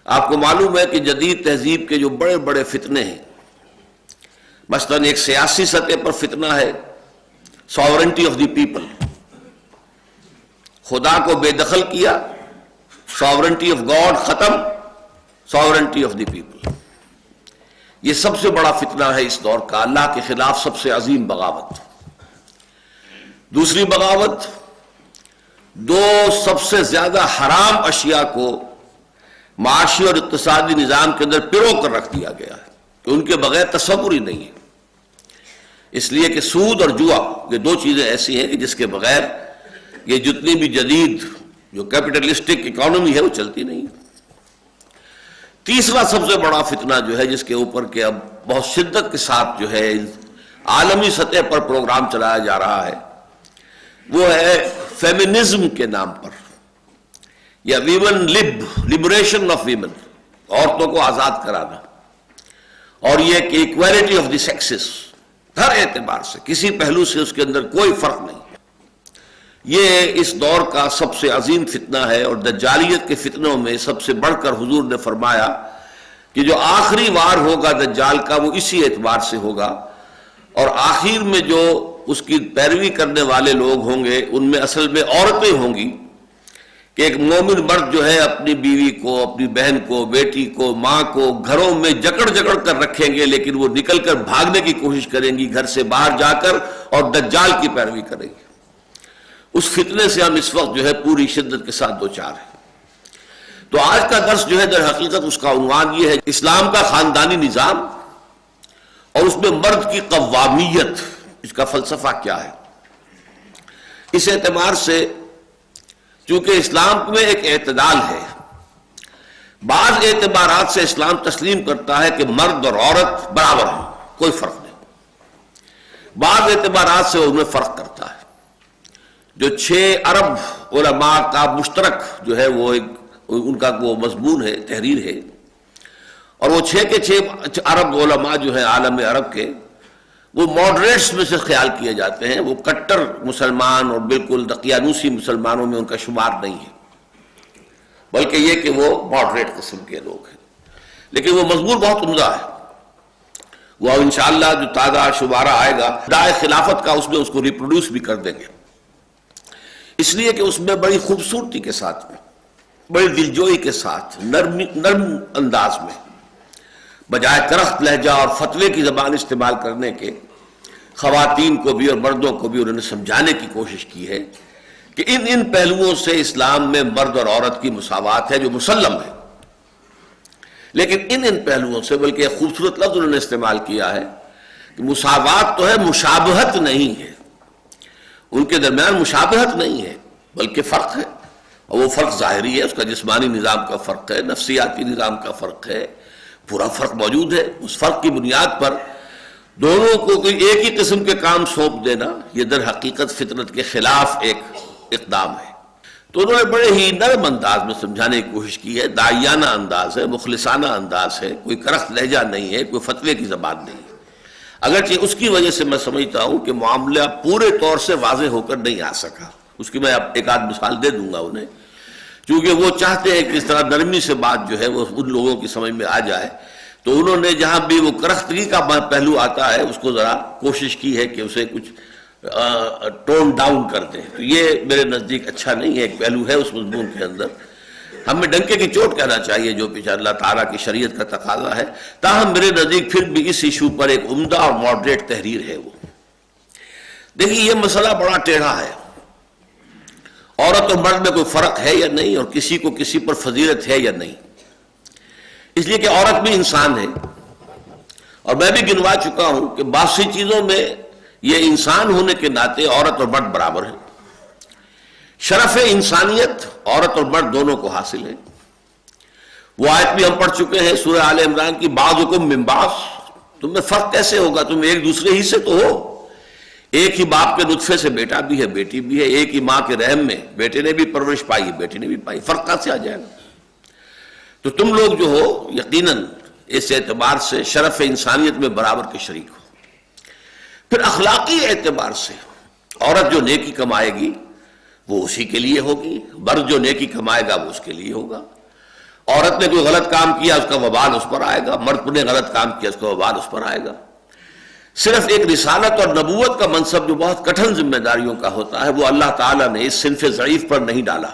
آپ کو معلوم ہے کہ جدید تہذیب کے جو بڑے بڑے فتنے ہیں، مثلاً ایک سیاسی سطح پر فتنہ ہے ساورنٹی آف دی پیپل، خدا کو بے دخل کیا، ساورنٹی آف گاڈ ختم، ساورنٹی آف دی پیپل۔ یہ سب سے بڑا فتنہ ہے اس دور کا، اللہ کے خلاف سب سے عظیم بغاوت۔ دوسری بغاوت، دو سب سے زیادہ حرام اشیاء کو معاشی اور اقتصادی نظام کے اندر پرو کر رکھ دیا گیا ہے کہ ان کے بغیر تصور ہی نہیں ہے۔ اس لیے کہ سود اور جوا یہ دو چیزیں ایسی ہیں کہ جس کے بغیر یہ جتنی بھی جدید جو کیپٹلسٹک اکانومی ہے وہ چلتی نہیں۔ تیسرا سب سے بڑا فتنہ جو ہے جس کے اوپر کہ اب بہت شدت کے ساتھ جو ہے عالمی سطح پر پروگرام چلایا جا رہا ہے، وہ ہے فیمنزم کے نام پر، یا ویمن لبریشن آف ویمن، عورتوں کو آزاد کرانا، اور یہ کہ ایکویلٹی آف دی سیکسز، ہر اعتبار سے کسی پہلو سے اس کے اندر کوئی فرق نہیں۔ یہ اس دور کا سب سے عظیم فتنہ ہے، اور دجالیت کے فتنوں میں سب سے بڑھ کر حضور نے فرمایا کہ جو آخری وار ہوگا دجال کا وہ اسی اعتبار سے ہوگا، اور آخر میں جو اس کی پیروی کرنے والے لوگ ہوں گے ان میں اصل میں عورتیں ہوں گی، کہ ایک مومن مرد جو ہے اپنی بیوی کو، اپنی بہن کو، بیٹی کو، ماں کو گھروں میں جکڑ جکڑ کر رکھیں گے، لیکن وہ نکل کر بھاگنے کی کوشش کریں گی گھر سے باہر جا کر، اور دجال کی پیروی کریں گے۔ اس فتنے سے ہم اس وقت جو ہے پوری شدت کے ساتھ دوچار ہیں۔ تو آج کا درس جو ہے در حقیقت اس کا عنوان یہ ہے، اسلام کا خاندانی نظام اور اس میں مرد کی قوامیت، اس کا فلسفہ کیا ہے۔ اس اعتبار سے چونکہ اسلام میں ایک اعتدال ہے، بعض اعتبارات سے اسلام تسلیم کرتا ہے کہ مرد اور عورت برابر ہیں، کوئی فرق نہیں، بعض اعتبارات سے ان میں فرق کرتا ہے۔ جو 6 ارب علماء کا مشترک جو ہے وہ ان کا وہ مضمون ہے، تحریر ہے، اور وہ 6 کے 6 ارب علماء جو ہیں عالم عرب کے، وہ ماڈریٹس میں سے خیال کیے جاتے ہیں، وہ کٹر مسلمان اور بالکل دقیانوسی مسلمانوں میں ان کا شمار نہیں ہے، بلکہ یہ کہ وہ ماڈریٹ قسم کے لوگ ہیں، لیکن وہ مضمون بہت عمدہ ہے۔ وہ انشاءاللہ جو تازہ شمارہ آئے گا دائے خلافت کا، اس میں اس کو ریپروڈیوس بھی کر دیں گے، اس لیے کہ اس میں بڑی خوبصورتی کے ساتھ میں، بڑی دلجوئی کے ساتھ، نرم انداز میں، بجائے کرخت لہجہ اور فتوے کی زبان استعمال کرنے کے، خواتین کو بھی اور مردوں کو بھی انہوں نے سمجھانے کی کوشش کی ہے کہ ان پہلوؤں سے اسلام میں مرد اور عورت کی مساوات ہے جو مسلم ہے، لیکن ان پہلوؤں سے، بلکہ ایک خوبصورت لفظ انہوں نے استعمال کیا ہے کہ مساوات تو ہے، مشابہت نہیں ہے، ان کے درمیان مشابہت نہیں ہے بلکہ فرق ہے، اور وہ فرق ظاہری ہے، اس کا جسمانی نظام کا فرق ہے، نفسیاتی نظام کا فرق ہے، پورا فرق موجود ہے۔ اس فرق کی بنیاد پر دونوں کو کوئی ایک ہی قسم کے کام سونپ دینا، یہ در حقیقت فطرت کے خلاف ایک اقدام ہے۔ تو انہوں نے بڑے ہی نرم انداز میں سمجھانے کی کوشش کی ہے، داعیانہ انداز ہے، مخلصانہ انداز ہے، کوئی کرخت لہجہ نہیں ہے، کوئی فتوے کی زبان نہیں ہے، اگرچہ اس کی وجہ سے میں سمجھتا ہوں کہ معاملہ پورے طور سے واضح ہو کر نہیں آ سکا۔ اس کی میں ایک آدھ مثال دے دوں گا انہیں، کیونکہ وہ چاہتے ہیں کہ اس طرح نرمی سے بات جو ہے وہ ان لوگوں کی سمجھ میں آ جائے، تو انہوں نے جہاں بھی وہ کرختگی کا پہلو آتا ہے اس کو ذرا کوشش کی ہے کہ اسے کچھ ٹون ڈاؤن کر دیں، تو یہ میرے نزدیک اچھا نہیں ہے، ایک پہلو ہے اس مضمون کے اندر، ہمیں ڈنکے کی چوٹ کہنا چاہیے جو پیچھے اللہ تعالیٰ کی شریعت کا تقاضا ہے، تاہم میرے نزدیک پھر بھی اس ایشو پر ایک عمدہ اور ماڈریٹ تحریر ہے۔ وہ دیکھیے یہ مسئلہ بڑا ٹیڑھا ہے، عورت اور مرد میں کوئی فرق ہے یا نہیں، اور کسی کو کسی پر فضیلت ہے یا نہیں، اس لیے کہ عورت بھی انسان ہے، اور میں بھی گنوا چکا ہوں کہ بعض سی چیزوں میں یہ انسان ہونے کے ناطے عورت اور مرد برابر ہیں، شرف انسانیت عورت اور مرد دونوں کو حاصل ہے۔ وہ آیت بھی ہم پڑھ چکے ہیں سورہ آل عمران کی، بعضکم من بعض، تم میں فرق کیسے ہوگا، تم ایک دوسرے ہی سے تو ہو، ایک ہی باپ کے نطفے سے بیٹا بھی ہے، بیٹی بھی ہے، ایک ہی ماں کے رحم میں بیٹے نے بھی پرورش پائی ہے، بیٹی نے بھی پائی، فرق کہاں سے آ جائے گا؟ تو تم لوگ جو ہو یقیناً اس اعتبار سے شرف انسانیت میں برابر کے شریک ہو۔ پھر اخلاقی اعتبار سے عورت جو نیکی کمائے گی وہ اسی کے لیے ہوگی، مرد جو نیکی کمائے گا وہ اس کے لیے ہوگا، عورت نے کوئی غلط کام کیا اس کا وبال اس پر آئے گا، مرد نے غلط کام کیا اس کا وبال اس پر آئے گا۔ صرف ایک رسالت اور نبوت کا منصب جو بہت کٹھن ذمہ داریوں کا ہوتا ہے وہ اللہ تعالیٰ نے اس صنف ضعیف پر نہیں ڈالا۔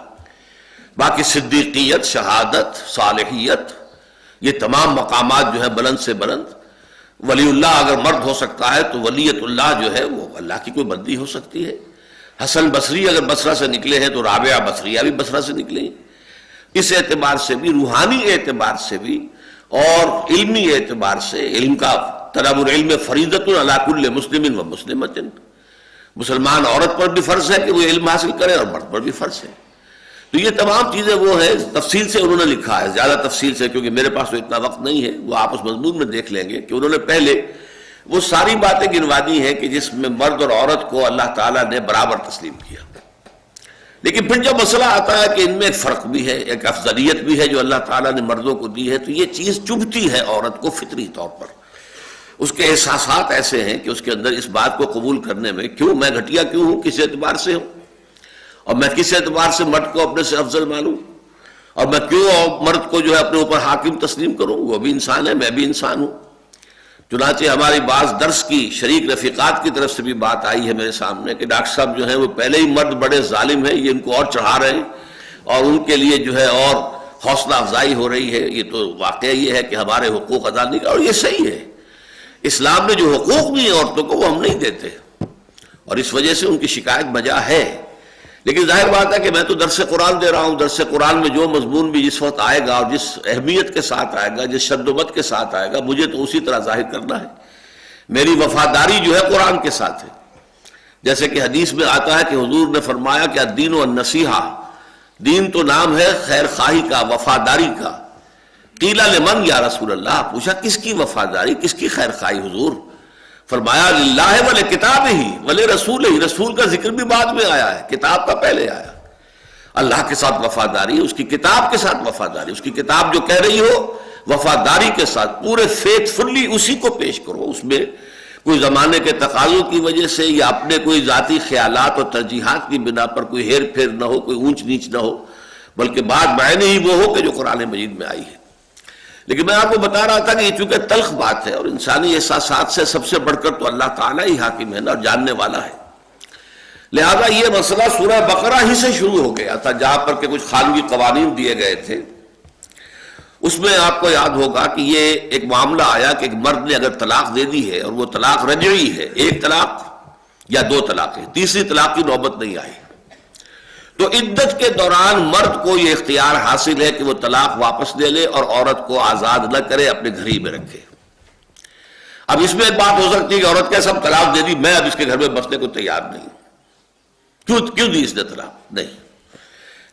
باقی صدیقیت، شہادت، صالحیت، یہ تمام مقامات جو ہے بلند سے بلند، ولی اللہ اگر مرد ہو سکتا ہے تو ولیت اللہ جو ہے وہ اللہ کی کوئی بندی ہو سکتی ہے۔ حسن بصری اگر بصرہ سے نکلے ہیں تو رابعہ بصریہ بھی بصرہ سے نکلے ہیں۔ اس اعتبار سے بھی، روحانی اعتبار سے بھی اور علمی اعتبار سے، علم کا طلب العلم فریضۃ علی کل مسلم و مسلمۃ، مسلمان عورت پر بھی فرض ہے کہ وہ علم حاصل کرے اور مرد پر بھی فرض ہے۔ تو یہ تمام چیزیں وہ ہیں، تفصیل سے انہوں نے لکھا ہے، زیادہ تفصیل سے، کیونکہ میرے پاس تو اتنا وقت نہیں ہے، وہ آپ اس مضمون میں دیکھ لیں گے کہ انہوں نے پہلے وہ ساری باتیں گنوا دی ہیں کہ جس میں مرد اور عورت کو اللہ تعالیٰ نے برابر تسلیم کیا۔ لیکن پھر جب مسئلہ آتا ہے کہ ان میں ایک فرق بھی ہے، ایک افضلیت بھی ہے جو اللہ تعالیٰ نے مردوں کو دی ہے، تو یہ چیز چبھتی ہے عورت کو فطری طور پر۔ اس کے احساسات ایسے ہیں کہ اس کے اندر اس بات کو قبول کرنے میں، کیوں میں گھٹیا کیوں ہوں، کس اعتبار سے ہوں، اور میں کس اعتبار سے مرد کو اپنے سے افضل مانوں، اور میں کیوں مرد کو جو ہے اپنے اوپر حاکم تسلیم کروں، وہ بھی انسان ہے، میں بھی انسان ہوں۔ چنانچہ ہماری بعض درس کی شریک رفیقات کی طرف سے بھی بات آئی ہے میرے سامنے کہ ڈاکٹر صاحب جو ہیں وہ پہلے ہی مرد بڑے ظالم ہیں، یہ ان کو اور چڑھا رہے ہیں اور ان کے لیے جو ہے اور حوصلہ افزائی ہو رہی ہے۔ یہ تو واقعہ یہ ہے کہ ہمارے حقوق ادا نہیں کر، اور یہ صحیح ہے، اسلام نے جو حقوق بھی ہیں عورتوں کو وہ ہم نہیں دیتے، اور اس وجہ سے ان کی شکایت بجا ہے۔ لیکن ظاہر بات ہے کہ میں تو درس قرآن دے رہا ہوں، درس قرآن میں جو مضمون بھی جس وقت آئے گا اور جس اہمیت کے ساتھ آئے گا، جس شد و بد کے ساتھ آئے گا، مجھے تو اسی طرح ظاہر کرنا ہے۔ میری وفاداری جو ہے قرآن کے ساتھ ہے، جیسے کہ حدیث میں آتا ہے کہ حضور نے فرمایا کہ الدین والنصیحہ، دین تو نام ہے خیر خواہی کا، وفاداری کا۔ قیل لمن یا رسول اللہ، پوچھا کس کی وفاداری، کس کی خیر خواہی حضور؟ فرمایا للہ ولکتاب ہی ولرسول ہی، رسول کا ذکر بھی بعد میں آیا ہے، کتاب کا پہلے آیا۔ اللہ کے ساتھ وفاداری، اس کی کتاب کے ساتھ وفاداری، اس کی کتاب جو کہہ رہی ہو وفاداری کے ساتھ پورے فیتھفلی اسی کو پیش کرو، اس میں کوئی زمانے کے تقاضوں کی وجہ سے یا اپنے کوئی ذاتی خیالات اور ترجیحات کی بنا پر کوئی ہیر پھیر نہ ہو، کوئی اونچ نیچ نہ ہو، بلکہ بات معنی ہی وہ ہو کہ جو قرآن مجید میں آئی ہے۔ لیکن میں آپ کو بتا رہا تھا کہ یہ چونکہ تلخ بات ہے اور انسانی احساسات سے سب سے بڑھ کر تو اللہ تعالیٰ ہی حاکم ہے نا اور جاننے والا ہے، لہذا یہ مسئلہ سورہ بقرہ ہی سے شروع ہو گیا تھا، جہاں پر کہ کچھ خانگی قوانین دیے گئے تھے۔ اس میں آپ کو یاد ہوگا کہ یہ ایک معاملہ آیا کہ ایک مرد نے اگر طلاق دے دی ہے اور وہ طلاق رجعی ہے، ایک طلاق یا دو طلاقیں، تیسری طلاق کی نوبت نہیں آئی، تو عدت کے دوران مرد کو یہ اختیار حاصل ہے کہ وہ طلاق واپس لے لے اور عورت کو آزاد نہ کرے، اپنے گھر ہی میں رکھے۔ اب اس میں ایک بات ہو سکتی ہے کہ عورت کیسا طلاق دے دی، میں اب اس کے گھر میں بسنے کو تیار نہیں، کیوں دی اس نے طلاق؟ نہیں،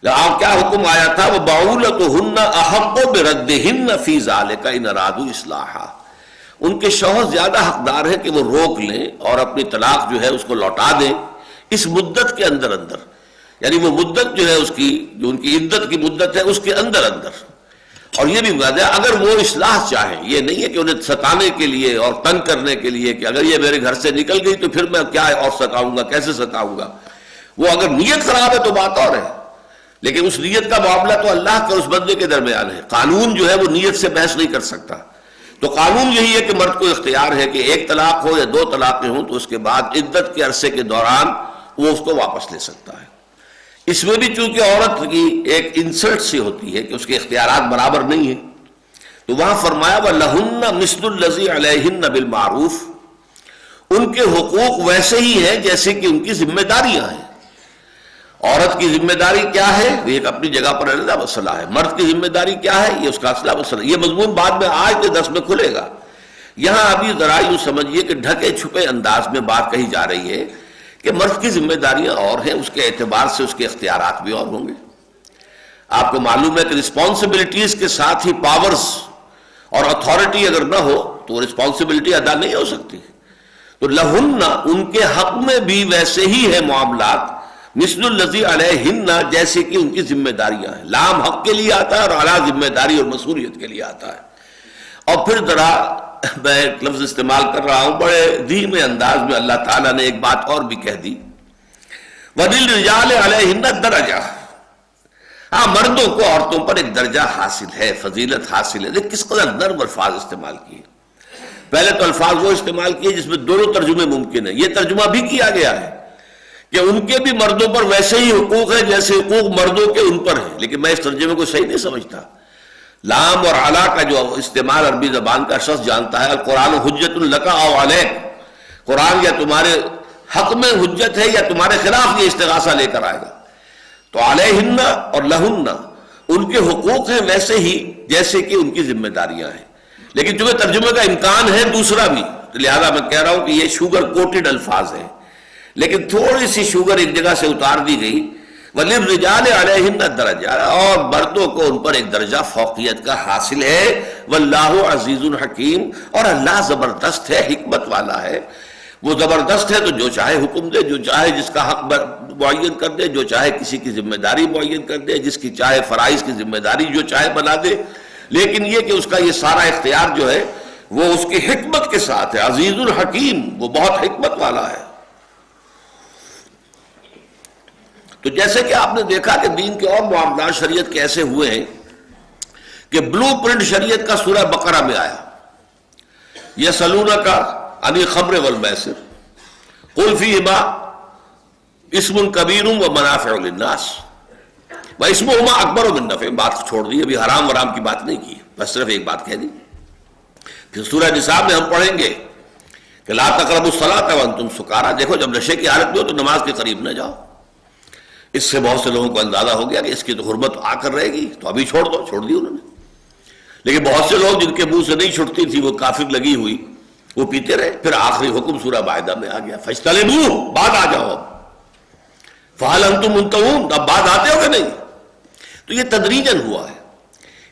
آپ کیا حکم آیا تھا، وہ بعولتہن احق بردہن فی ذلک ان ارادوا اصلاحا، ان کے شوہر زیادہ حقدار ہے کہ وہ روک لیں اور اپنی طلاق جو ہے اس کو لوٹا دیں اس مدت کے اندر اندر، یعنی وہ مدت جو ہے اس کی، جو ان کی عدت کی مدت ہے اس کے اندر اندر۔ اور یہ بھی بات ہے اگر وہ اصلاح چاہیں، یہ نہیں ہے کہ انہیں ستانے کے لیے اور تنگ کرنے کے لیے کہ اگر یہ میرے گھر سے نکل گئی تو پھر میں کیا اور ستاؤں گا، کیسے ستاؤں گا۔ وہ اگر نیت خراب ہے تو بات اور ہے، لیکن اس نیت کا معاملہ تو اللہ کا اس بندے کے درمیان ہے، قانون جو ہے وہ نیت سے بحث نہیں کر سکتا۔ تو قانون یہی ہے کہ مرد کو اختیار ہے کہ ایک طلاق ہو یا دو طلاقیں ہوں تو اس کے بعد عدت کے عرصے کے دوران وہ اس کو واپس لے سکتا ہے۔ اس میں بھی چونکہ عورت کی ایک انسلٹ سی ہوتی ہے کہ اس کے اختیارات برابر نہیں ہیں، تو وہاں فرمایا وَلَهُنَّ مِثْلُ الَّذِي عَلَيْهِنَّ بِالْمَعْرُوفِ، ان کے حقوق ویسے ہی ہیں جیسے کہ ان کی ذمہ داریاں ہیں۔ عورت کی ذمہ داری کیا ہے، یہ ایک اپنی جگہ پر علیحدہ مسئلہ ہے، مرد کی ذمہ داری کیا ہے یہ اس کا اصلہ مسئلہ، یہ مضمون بعد میں آج کے درس میں کھلے گا۔ یہاں ابھی ذرا یوں سمجھیے کہ ڈھکے چھپے انداز میں بات کہی جا رہی ہے کہ مرد کی ذمہ داریاں اور ہیں، اس کے اعتبار سے اس کے اختیارات بھی اور ہوں گے۔ آپ کو معلوم ہے کہ رسپانسبلٹیز کے ساتھ ہی پاورز اور اتھارٹی اگر نہ ہو تو وہ رسپانسبلٹی ادا نہیں ہو سکتی۔ تو لہن، ان کے حق میں بھی ویسے ہی ہے معاملات، مثل الذی علیہن، جیسے کہ ان کی ذمہ داریاں ہیں۔ لام حق کے لیے آتا ہے اور اعلیٰ ذمہ داری اور مسئولیت کے لیے آتا ہے۔ اور پھر ذرا میں ایک لفظ استعمال کر رہا ہوں، بڑے دھیمے انداز میں اللہ تعالیٰ نے ایک بات اور بھی کہہ دی، وَلِلرِّجَالِ عَلَيْهِنَّ دَرَجَةٌ، ہاں مردوں کو عورتوں پر ایک درجہ حاصل ہے، فضیلت حاصل ہے، لیکن کس قدر نرم الفاظ استعمال کیے. پہلے تو الفاظ وہ استعمال کیے جس میں دونوں ترجمے ممکن ہیں. یہ ترجمہ بھی کیا گیا ہے کہ ان کے بھی مردوں پر ویسے ہی حقوق ہیں جیسے حقوق مردوں کے ان پر ہیں، لیکن میں اس ترجمے کو صحیح نہیں سمجھتا. لام اور علا کا جو استعمال عربی زبان کا شخص جانتا ہے، القرآن حجت لک او علیک، قرآن یا تمہارے حق میں حجت ہے یا تمہارے خلاف یہ استغاثہ لے کر آئے گا. تو علیہن اور لہن ان کے حقوق ہیں ویسے ہی جیسے کہ ان کی ذمہ داریاں ہیں، لیکن چونکہ ترجمے کا امکان ہے دوسرا بھی، لہذا میں کہہ رہا ہوں کہ یہ شوگر کوٹڈ الفاظ ہیں، لیکن تھوڑی سی شوگر ایک جگہ سے اتار دی گئی. وَلِلرِّجَالِ عَلَيْهِنَّ دَرَجَةٌ، اور مردوں کو ان پر ایک درجہ فوقیت کا حاصل ہے. وَاللَّهُ عَزِيزٌ حَكِيمٌ، اور اللہ زبردست ہے، حکمت والا ہے. وہ زبردست ہے تو جو چاہے حکم دے، جو چاہے جس کا حق معین کر دے، جو چاہے کسی کی ذمہ داری معین کر دے، جس کی چاہے فرائض کی ذمہ داری جو چاہے بنا دے. لیکن یہ کہ اس کا یہ سارا اختیار جو ہے وہ اس کی حکمت کے ساتھ ہے. عزیز الحکیم، وہ بہت حکمت والا ہے. تو جیسے کہ آپ نے دیکھا کہ دین کے اور معاملات شریعت کے ایسے ہوئے ہیں کہ بلو پرنٹ شریعت کا سورہ بقرہ میں آیا. یسألونک عن الخمر والمیسر قل فیہما اسم کبیر ومنافع للناس واسمہما اکبر من نفعہما. بات چھوڑ دی، ابھی حرام ورام کی بات نہیں کی، بس صرف ایک بات کہہ دی. پھر سورہ نساء میں ہم پڑھیں گے کہ لا تقربوا الصلاۃ وانتم سکارى. دیکھو جب نشے کی حالت میں ہو تو نماز کے قریب نہ جاؤ. اس سے بہت سے لوگوں کو اندازہ ہو گیا کہ اس کی تو حرمت آ کر رہے گی، تو ابھی چھوڑ دو، چھوڑ دی انہوں نے. لیکن بہت سے لوگ جن کے منہ سے نہیں چھٹتی تھی، وہ کافر لگی ہوئی، وہ پیتے رہے. پھر آخری حکم سورہ مائدہ میں آ گیا فاجتنبوہ، بعد آ جاؤ. اب فہل انتم منتہون، اب بعد آتے ہو کہ نہیں. تو یہ تدریجاً ہوا ہے.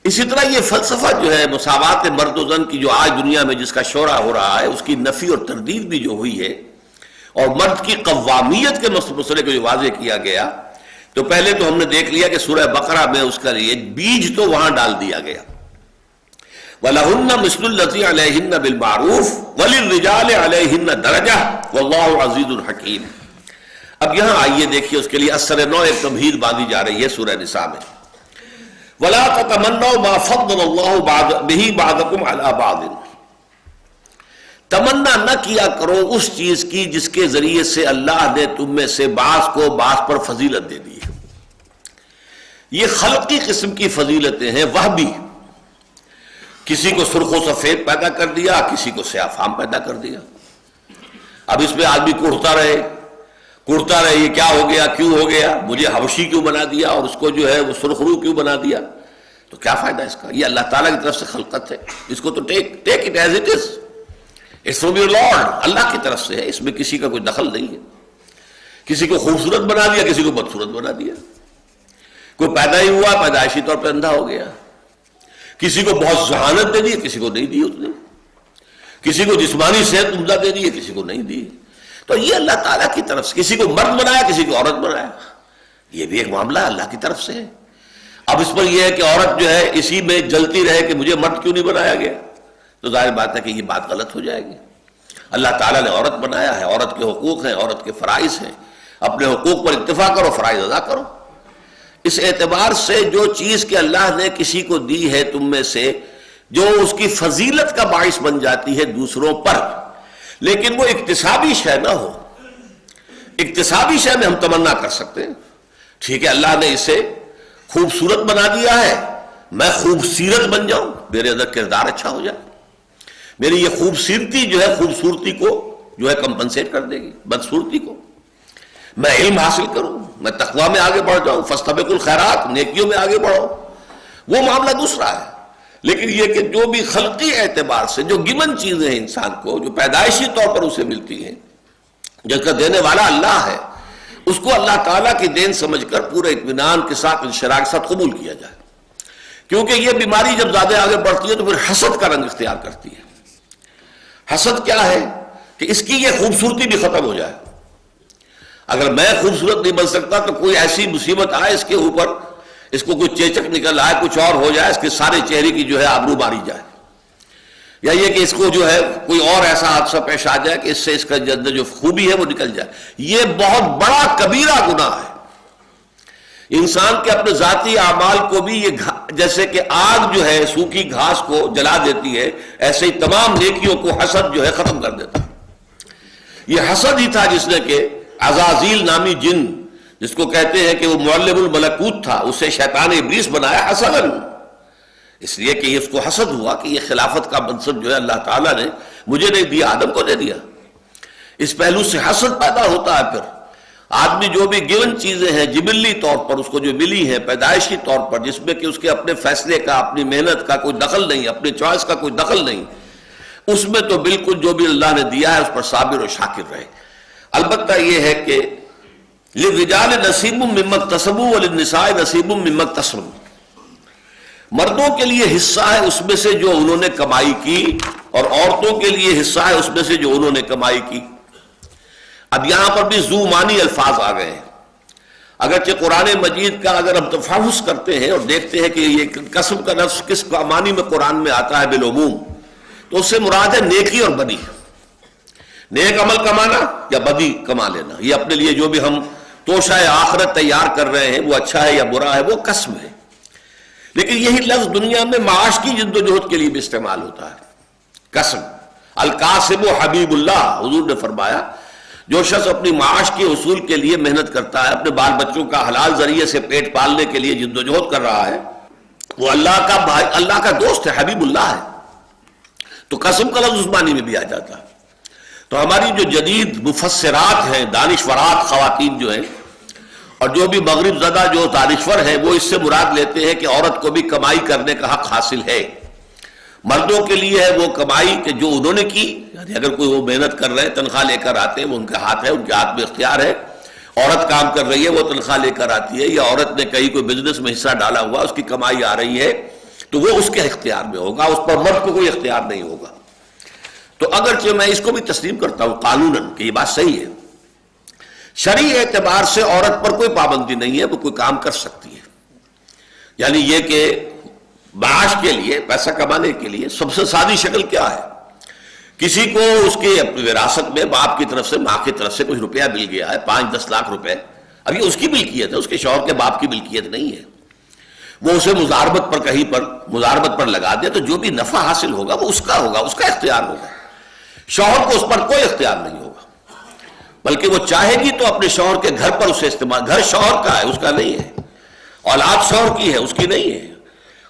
اسی طرح یہ فلسفہ جو ہے مساوات مرد و زن کی جو آج دنیا میں جس کا شورا ہو رہا ہے، اس کی نفی اور تردید بھی جو ہوئی ہے، اور مرد کی قوامیت کے مسئلے کو جو واضح کیا گیا، تو پہلے تو ہم نے دیکھ لیا کہ سورہ بقرہ میں اس کا یہ بیج تو وہاں ڈال دیا گیا. وَلَهُنَّ مِثْلُ الَّذِي عَلَيْهِنَّ بِالْمَعْرُوفِ وَلِلرِّجَالِ عَلَيْهِنَّ دَرَجَةٌ وَاللَّهُ عَزِيزٌ حَكِيمٌ. اب یہاں آئیے دیکھیے اس کے لیے اثر نو ایک تمہید باندھی جا رہی ہے سورہ نساء میں. وَلَا تَتَمَنَّوْا مَا فَضَّلَ اللَّهُ بِهِ بَعْضَكُمْ عَلَى بَعْضٍ. تمنا نہ کیا کرو اس چیز کی جس کے ذریعے سے اللہ نے تم میں سے بعض کو بعض پر فضیلت دے دی ہے. یہ خلقی قسم کی فضیلتیں ہیں، وہبی. کسی کو سرخ و سفید پیدا کر دیا، کسی کو سیاہ فام پیدا کر دیا. اب اس میں آدمی کڑتا رہے یہ کیا ہو گیا، کیوں ہو گیا، مجھے حبشی کیوں بنا دیا اور اس کو جو ہے وہ سرخرو کیوں بنا دیا، تو کیا فائدہ اس کا. یہ اللہ تعالیٰ کی طرف سے خلقت ہے، اس کو تو take it as it is. It's from your lord, Allah کی طرف سے ہے، اس میں کسی کا کوئی دخل نہیں ہے. کسی کو خوبصورت بنا دیا، کسی کو بدصورت بنا دیا. کوئی پیدا ہی ہوا پیدائشی طور پہ اندھا ہو گیا، کسی کو بہت ذہانت دے دی، کسی کو نہیں دی اس نے. کسی کو جسمانی صحت عمدہ دے دی، کسی کو نہیں دی. تو یہ اللہ تعالیٰ کی طرف سے. کسی کو مرد بنایا، کسی کو عورت بنایا، یہ بھی ایک معاملہ اللہ کی طرف سے ہے. اب اس پر یہ ہے کہ عورت جو ہے اسی میں جلتی رہے کہ مجھے مرد کیوں نہیں بنایا گیا، تو ظاہر بات ہے کہ یہ بات غلط ہو جائے گی. اللہ تعالیٰ نے عورت بنایا ہے، عورت کے حقوق ہیں، عورت کے فرائض ہیں. اپنے حقوق پر اکتفا کرو، فرائض ادا کرو. اس اعتبار سے جو چیز کہ اللہ نے کسی کو دی ہے تم میں سے، جو اس کی فضیلت کا باعث بن جاتی ہے دوسروں پر، لیکن وہ اکتسابی شے نہ ہو. اکتسابی شے میں ہم تمنا کر سکتے ہیں، ٹھیک ہے اللہ نے اسے خوبصورت بنا دیا ہے، میں خوبصورت بن جاؤں، میرے اندر کردار اچھا ہو جائے. میری یہ خوبصورتی جو ہے خوبصورتی کو جو ہے کمپنسیٹ کر دے گی بدصورتی کو. میں علم حاصل کروں، میں تقوی میں آگے بڑھ جاؤں، فاستبقوا الخیرات، نیکیوں میں آگے بڑھو، وہ معاملہ دوسرا ہے. لیکن یہ کہ جو بھی خلقی اعتبار سے جو گمن چیزیں ہیں انسان کو، جو پیدائشی طور پر اسے ملتی ہیں، جس کا دینے والا اللہ ہے، اس کو اللہ تعالیٰ کی دین سمجھ کر پورے اطمینان کے ساتھ انشراح کے ساتھ قبول کیا جائے. کیونکہ یہ بیماری جب زیادہ آگے بڑھتی ہے تو پھر حسد کا رنگ اختیار کرتی ہے. حسد کیا ہے کہ اس کی یہ خوبصورتی بھی ختم ہو جائے. اگر میں خوبصورت نہیں بن سکتا تو کوئی ایسی مصیبت آئے اس کے اوپر، اس کو کوئی چیچک نکل آئے، کچھ اور ہو جائے، اس کے سارے چہرے کی جو ہے آبرو ماری جائے، یا یہ کہ اس کو جو ہے کوئی اور ایسا حادثہ پیش آ جائے کہ اس سے اس کا جو خوبی ہے وہ نکل جائے. یہ بہت بڑا کبیرہ گناہ ہے. انسان کے اپنے ذاتی اعمال کو بھی یہ جیسے کہ آگ جو ہے سوکھی گھاس کو جلا دیتی ہے، ایسے ہی تمام نیکیوں کو حسد جو ہے ختم کر دیتا ہے۔ یہ حسد ہی تھا جس نے کہ عزازیل نامی جن، جس کو کہتے ہیں کہ وہ معلم الملکوت تھا، اسے شیطان ابلیس بنایا حسداً، اس لیے کہ اس کو حسد ہوا کہ یہ خلافت کا منصب جو ہے اللہ تعالیٰ نے مجھے نہیں دیا، آدم کو دے دیا۔ اس پہلو سے حسد پیدا ہوتا ہے۔ پھر آدمی جو بھی گیون چیزیں ہیں جبلی طور پر اس کو جو ملی ہیں پیدائشی طور پر، جس میں کہ اس کے اپنے فیصلے کا، اپنی محنت کا کوئی دخل نہیں، اپنے چوائس کا کوئی دخل نہیں، اس میں تو بالکل جو بھی اللہ نے دیا ہے اس پر صابر و شاکر رہے۔ البتہ یہ ہے کہ للرجال نصیب مما اکتسبوا وللنساء نصیب مما اکتسبن، مردوں کے لیے حصہ ہے اس میں سے جو انہوں نے کمائی کی، اور عورتوں کے لیے حصہ ہے اس میں سے جو انہوں نے کمائی کی۔ اب یہاں پر بھی ذو معنی الفاظ آ گئے ہیں، اگرچہ قرآن مجید کا اگر ہم تفحص کرتے ہیں اور دیکھتے ہیں کہ یہ قسم کا لفظ کس معنی میں قرآن میں آتا ہے بالعموم، تو اس سے مراد ہے نیکی اور بدی، نیک عمل کمانا یا بدی کما لینا۔ یہ اپنے لیے جو بھی ہم توشہ آخرت تیار کر رہے ہیں وہ اچھا ہے یا برا ہے، وہ قسم ہے۔ لیکن یہی لفظ دنیا میں معاش کی جد و جہد کے لیے بھی استعمال ہوتا ہے، قسم۔ القاسم حبیب اللہ، حضور نے فرمایا جو شخص اپنی معاش کے حصول کے لیے محنت کرتا ہے، اپنے بال بچوں کا حلال ذریعے سے پیٹ پالنے کے لیے جد و جہد کر رہا ہے، وہ اللہ کا بھائی، اللہ کا دوست ہے، حبیب اللہ ہے، تو قسم کا لفظ اس معنی میں بھی آ جاتا ہے۔ تو ہماری جو جدید مفسرات ہیں، دانشورات خواتین جو ہیں، اور جو بھی مغرب زدہ جو دانشور ہیں، وہ اس سے مراد لیتے ہیں کہ عورت کو بھی کمائی کرنے کا حق حاصل ہے۔ مردوں کے لیے ہے وہ کمائی کہ جو انہوں نے کی، یعنی اگر کوئی وہ محنت کر رہے ہیں تنخواہ لے کر آتے ہیں، وہ ان کا ہاتھ ہے، ان کے ہاتھ میں اختیار ہے۔ عورت کام کر رہی ہے، وہ تنخواہ لے کر آتی ہے، یا عورت نے کہیں کوئی بزنس میں حصہ ڈالا ہوا، اس کی کمائی آ رہی ہے، تو وہ اس کے اختیار میں ہوگا، اس پر مرد کو کوئی اختیار نہیں ہوگا۔ تو اگرچہ میں اس کو بھی تسلیم کرتا ہوں قانوناً کہ یہ بات صحیح ہے، شرعی اعتبار سے عورت پر کوئی پابندی نہیں ہے، وہ کوئی کام کر سکتی ہے۔ یعنی یہ کہ معاش کے لیے، پیسہ کمانے کے لیے سب سے سادی شکل کیا ہے؟ کسی کو اس کے وراثت میں باپ کی طرف سے، ماں کی طرف سے کچھ روپیہ مل گیا ہے، 5-10 لاکھ روپے، اب یہ اس کی ملکیت ہے، اس کے شوہر کے باپ کی ملکیت نہیں ہے۔ وہ اسے مزاربت پر کہیں پر مزاربت پر لگا دے تو جو بھی نفع حاصل ہوگا وہ اس کا ہوگا، اس کا اختیار ہوگا، شوہر کو اس پر کوئی اختیار نہیں ہوگا، بلکہ وہ چاہے گی تو اپنے شوہر کے گھر پر اسے استعمال، گھر شوہر کا ہے، اس کا نہیں ہے، اولاد شوہر کی ہے، اس کی نہیں ہے،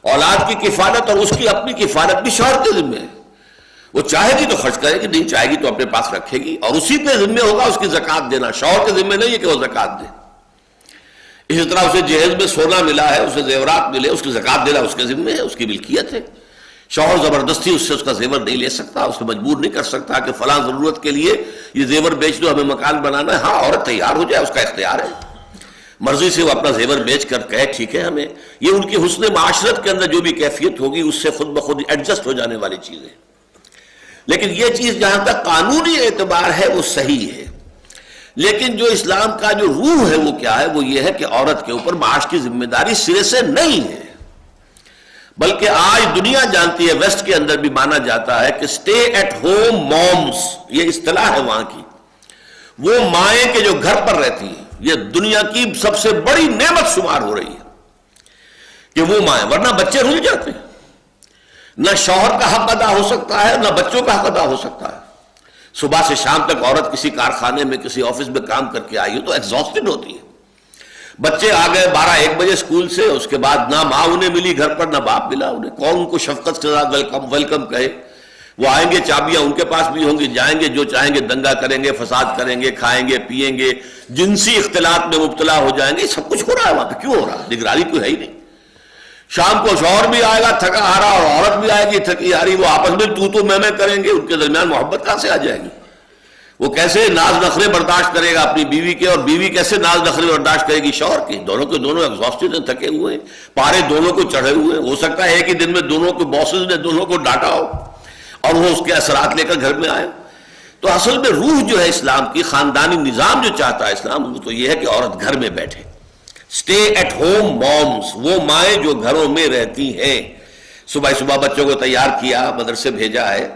اولاد کی کفالت اور اس کی اپنی کفالت بھی شوہر کے ذمہ ہے، وہ چاہے گی تو خرچ کرے گی، نہیں چاہے گی تو اپنے پاس رکھے گی، اور اسی پہ ذمہ ہوگا اس کی زکوٰۃ دینا، شوہر کے ذمہ نہیں ہے کہ وہ زکوٰۃ دے۔ اسی طرح اسے جہیز میں سونا ملا ہے، اسے زیورات ملے، اس کی زکوٰۃ دینا اس کے ذمہ ہے، اس کی ملکیت ہے۔ شوہر زبردستی اس سے اس کا زیور نہیں لے سکتا، اس کو مجبور نہیں کر سکتا کہ فلاں ضرورت کے لیے یہ زیور بیچ دو، ہمیں مکان بنانا ہے، ہاں عورت تیار ہو جائے، اس کا اختیار ہے، مرضی سے وہ اپنا زیور بیچ کر کہے ٹھیک ہے ہمیں، یہ ان کی حسن معاشرت کے اندر جو بھی کیفیت ہوگی اس سے خود بخود ایڈجسٹ ہو جانے والی چیزیں۔ لیکن یہ چیز جہاں تک قانونی اعتبار ہے وہ صحیح ہے، لیکن جو اسلام کا جو روح ہے وہ کیا ہے؟ وہ یہ ہے کہ عورت کے اوپر معاش کی ذمہ داری سرے سے نہیں ہے، بلکہ آج دنیا جانتی ہے، ویسٹ کے اندر بھی مانا جاتا ہے کہ اسٹے ایٹ ہوم مومز، یہ اصطلاح ہے وہاں کی، وہ مائیں کہ جو گھر پر رہتی ہیں، یہ دنیا کی سب سے بڑی نعمت شمار ہو رہی ہے کہ وہ مائیں، ورنہ بچے رل جاتے ہیں، نہ شوہر کا حق ادا ہو سکتا ہے، نہ بچوں کا حق ادا ہو سکتا ہے۔ صبح سے شام تک عورت کسی کارخانے میں، کسی آفس میں کام کر کے آئی ہو تو ایگزاسٹڈ ہوتی ہے، بچے آ گئے 12-1 بجے اسکول سے، اس کے بعد نہ ماں انہیں ملی گھر پر، نہ باپ ملا انہیں، کون ان کو شفقت کے ساتھ ویلکم کہے؟ وہ آئیں گے، چابیاں ان کے پاس بھی ہوں گی، جائیں گے جو چاہیں گے دنگا کریں گے، فساد کریں گے، کھائیں گے پیئیں گے، جنسی اختلاط میں مبتلا ہو جائیں گے، سب کچھ ہو رہا ہے وہاں پہ، کیوں ہو رہا ہے؟ نگرانی کوئی ہے ہی نہیں۔ شام کو شوہر بھی آئے گا تھکا ہارا، اور عورت بھی آئے گی تھکی ہاری، وہ آپس میں تو میں کریں گے، ان کے درمیان محبت کہاں سے آ جائے گی؟ وہ کیسے ناز نخرے برداشت کرے گا اپنی بیوی کے، اور بیوی کیسے ناز نخرے برداشت کرے گی شوہر کے؟ دونوں کے دونوں ایگزاسٹڈ ہیں، تھکے ہوئے ہیں، پارے دونوں کو چڑھے ہوئے ہیں، ہو سکتا ہے ایک ہی دن میں دونوں کے باسز نے دونوں کو ڈانٹا ہو اور وہ اس کے اثرات لے کر گھر میں آئے۔ تو اصل میں روح جو ہے اسلام کی، خاندانی نظام جو چاہتا ہے اسلام، وہ تو یہ ہے کہ عورت گھر میں بیٹھے، اسٹے ایٹ ہوم مومز، وہ مائیں جو گھروں میں رہتی ہیں، صبح صبح بچوں کو تیار کیا، مدرسے بھیجا ہے،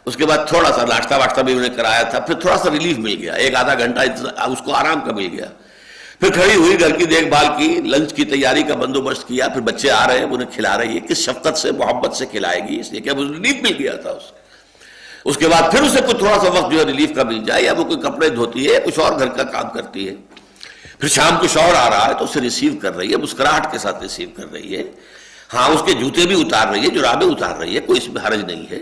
اس کے بعد تھوڑا سا ناشتہ واشتہ بھی انہیں کرایا تھا، پھر تھوڑا سا ریلیف مل گیا، 1-آدھا گھنٹہ اس کو آرام کا مل گیا، پھر کھڑی ہوئی، گھر کی دیکھ بھال کی، لنچ کی تیاری کا بندوبست کیا، پھر بچے آ رہے ہیں انہیں کھلا رہی ہے، کس شفقت سے محبت سے کھلائے گی، اس لیے کہ اب اسے ریلیف مل گیا تھا اس کے بعد پھر اسے کوئی تھوڑا سا وقت جو ہے ریلیف کا مل جائے، یا وہ کوئی کپڑے دھوتی ہے، کچھ اور گھر کا کام کرتی ہے، پھر شام کو شوہر آ رہا ہے تو اسے ریسیو کر رہی ہے، مسکراہٹ کے ساتھ ریسیو کر رہی ہے، ہاں اس کے جوتے بھی اتار رہی ہے، جرابیں اتار رہی ہے، کوئی اس میں حرج نہیں ہے،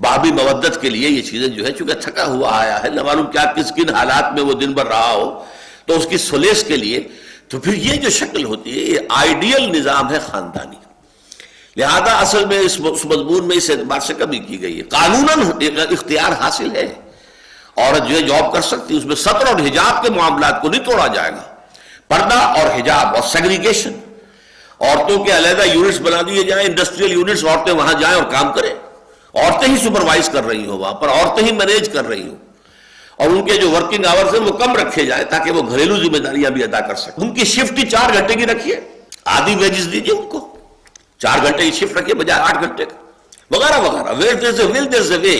بابی مودت کے لیے یہ چیزیں جو ہے چونکہ تھکا ہوا آیا ہے، نہ معلوم کیا کس کن حالات میں وہ دن بھر رہا ہو، تو اس کی سلیس کے لیے، تو پھر یہ جو شکل ہوتی ہے یہ آئیڈیل نظام ہے خاندانی، لہذا اصل میں اس مضمون میں اس اعتبار سے کمی کی گئی ہے، قانوناً اختیار حاصل ہے، عورت جو ہے جاب کر سکتی، اس میں سطر اور حجاب کے معاملات کو نہیں توڑا جائے گا، پردہ اور حجاب اور سیگریگیشن، عورتوں کے علیحدہ یونٹس بنا دیے جائیں، انڈسٹریل یونٹس، عورتیں وہاں جائیں اور کام کریں، عورتیں ہی سپروائز کر رہی ہوں وہاں پر، عورتیں ہی مینیج کر رہی ہوں، اور ان کے جو ورکنگ آورز ہیں وہ کم رکھے جائیں تاکہ وہ گھریلو ذمہ داریاں بھی ادا کر سکیں، ان کی شفٹ ہی 4 گھنٹے کی رکھیے، آدھی ویجز دیجیے ان کو، 4 گھنٹے کی شفٹ رکھیے بجائے 8 گھنٹے کا، وغیرہ وغیرہ، where there's a will there's a way.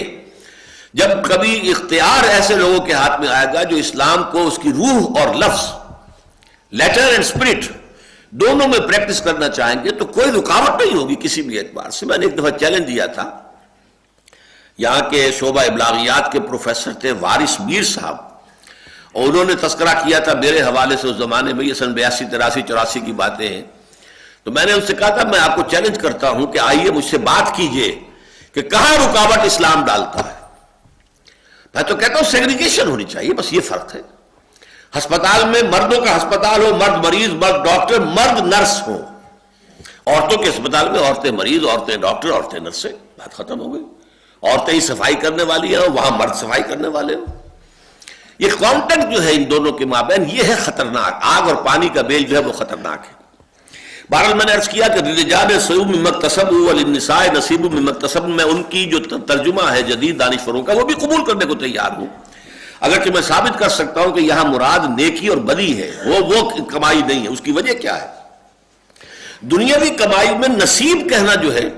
جب کبھی اختیار ایسے لوگوں کے ہاتھ میں آئے گا جو اسلام کو اس کی روح اور لفظ، لیٹر اینڈ اسپرٹ دونوں میں پریکٹس کرنا چاہیں گے تو کوئی رکاوٹ نہیں ہوگی کسی بھی اعتبار سے۔ میں نے ایک دفعہ چیلنج دیا تھا، یہاں کے شعبہ ابلاغیات کے پروفیسر تھے وارث میر صاحب، اور انہوں نے تذکرہ کیا تھا میرے حوالے سے، اس زمانے میں یہ سن 82 83 84 کی باتیں ہیں، تو میں نے ان سے کہا تھا میں آپ کو چیلنج کرتا ہوں کہ آئیے مجھ سے بات کیجئے کہ کہاں رکاوٹ اسلام ڈالتا ہے۔ میں تو کہتا ہوں سیگریگیشن ہونی چاہیے، بس یہ فرق ہے، ہسپتال میں مردوں کا ہسپتال ہو، مرد مریض، مرد ڈاکٹر، مرد نرس ہو، عورتوں کے ہسپتال میں عورتیں مریض، عورتیں ڈاکٹر، عورتیں نرسیں، بات ختم ہو گئی، عورتیں ہی صفائی کرنے والی ہیں وہاں مرد صفائی کرنے والے ہوں۔ یہ کانٹیکٹ جو ہے ان دونوں کے مابین یہ ہے خطرناک، آگ اور پانی کا بیل جو ہے وہ خطرناک ہے۔ بہرحال میں نے عرض کیا کہ للرجال نصیب مما اکتسبوا وللنساء نصیب مما اکتسبن، میں ان کی جو ترجمہ ہے جدید دانشوروں کا وہ بھی قبول کرنے کو تیار ہوں، اگرچہ میں ثابت کر سکتا ہوں کہ یہاں مراد نیکی اور بدی ہے، وہ کمائی نہیں ہے۔ اس کی وجہ کیا ہے؟ دنیاوی کمائی میں نصیب کہنا جو ہے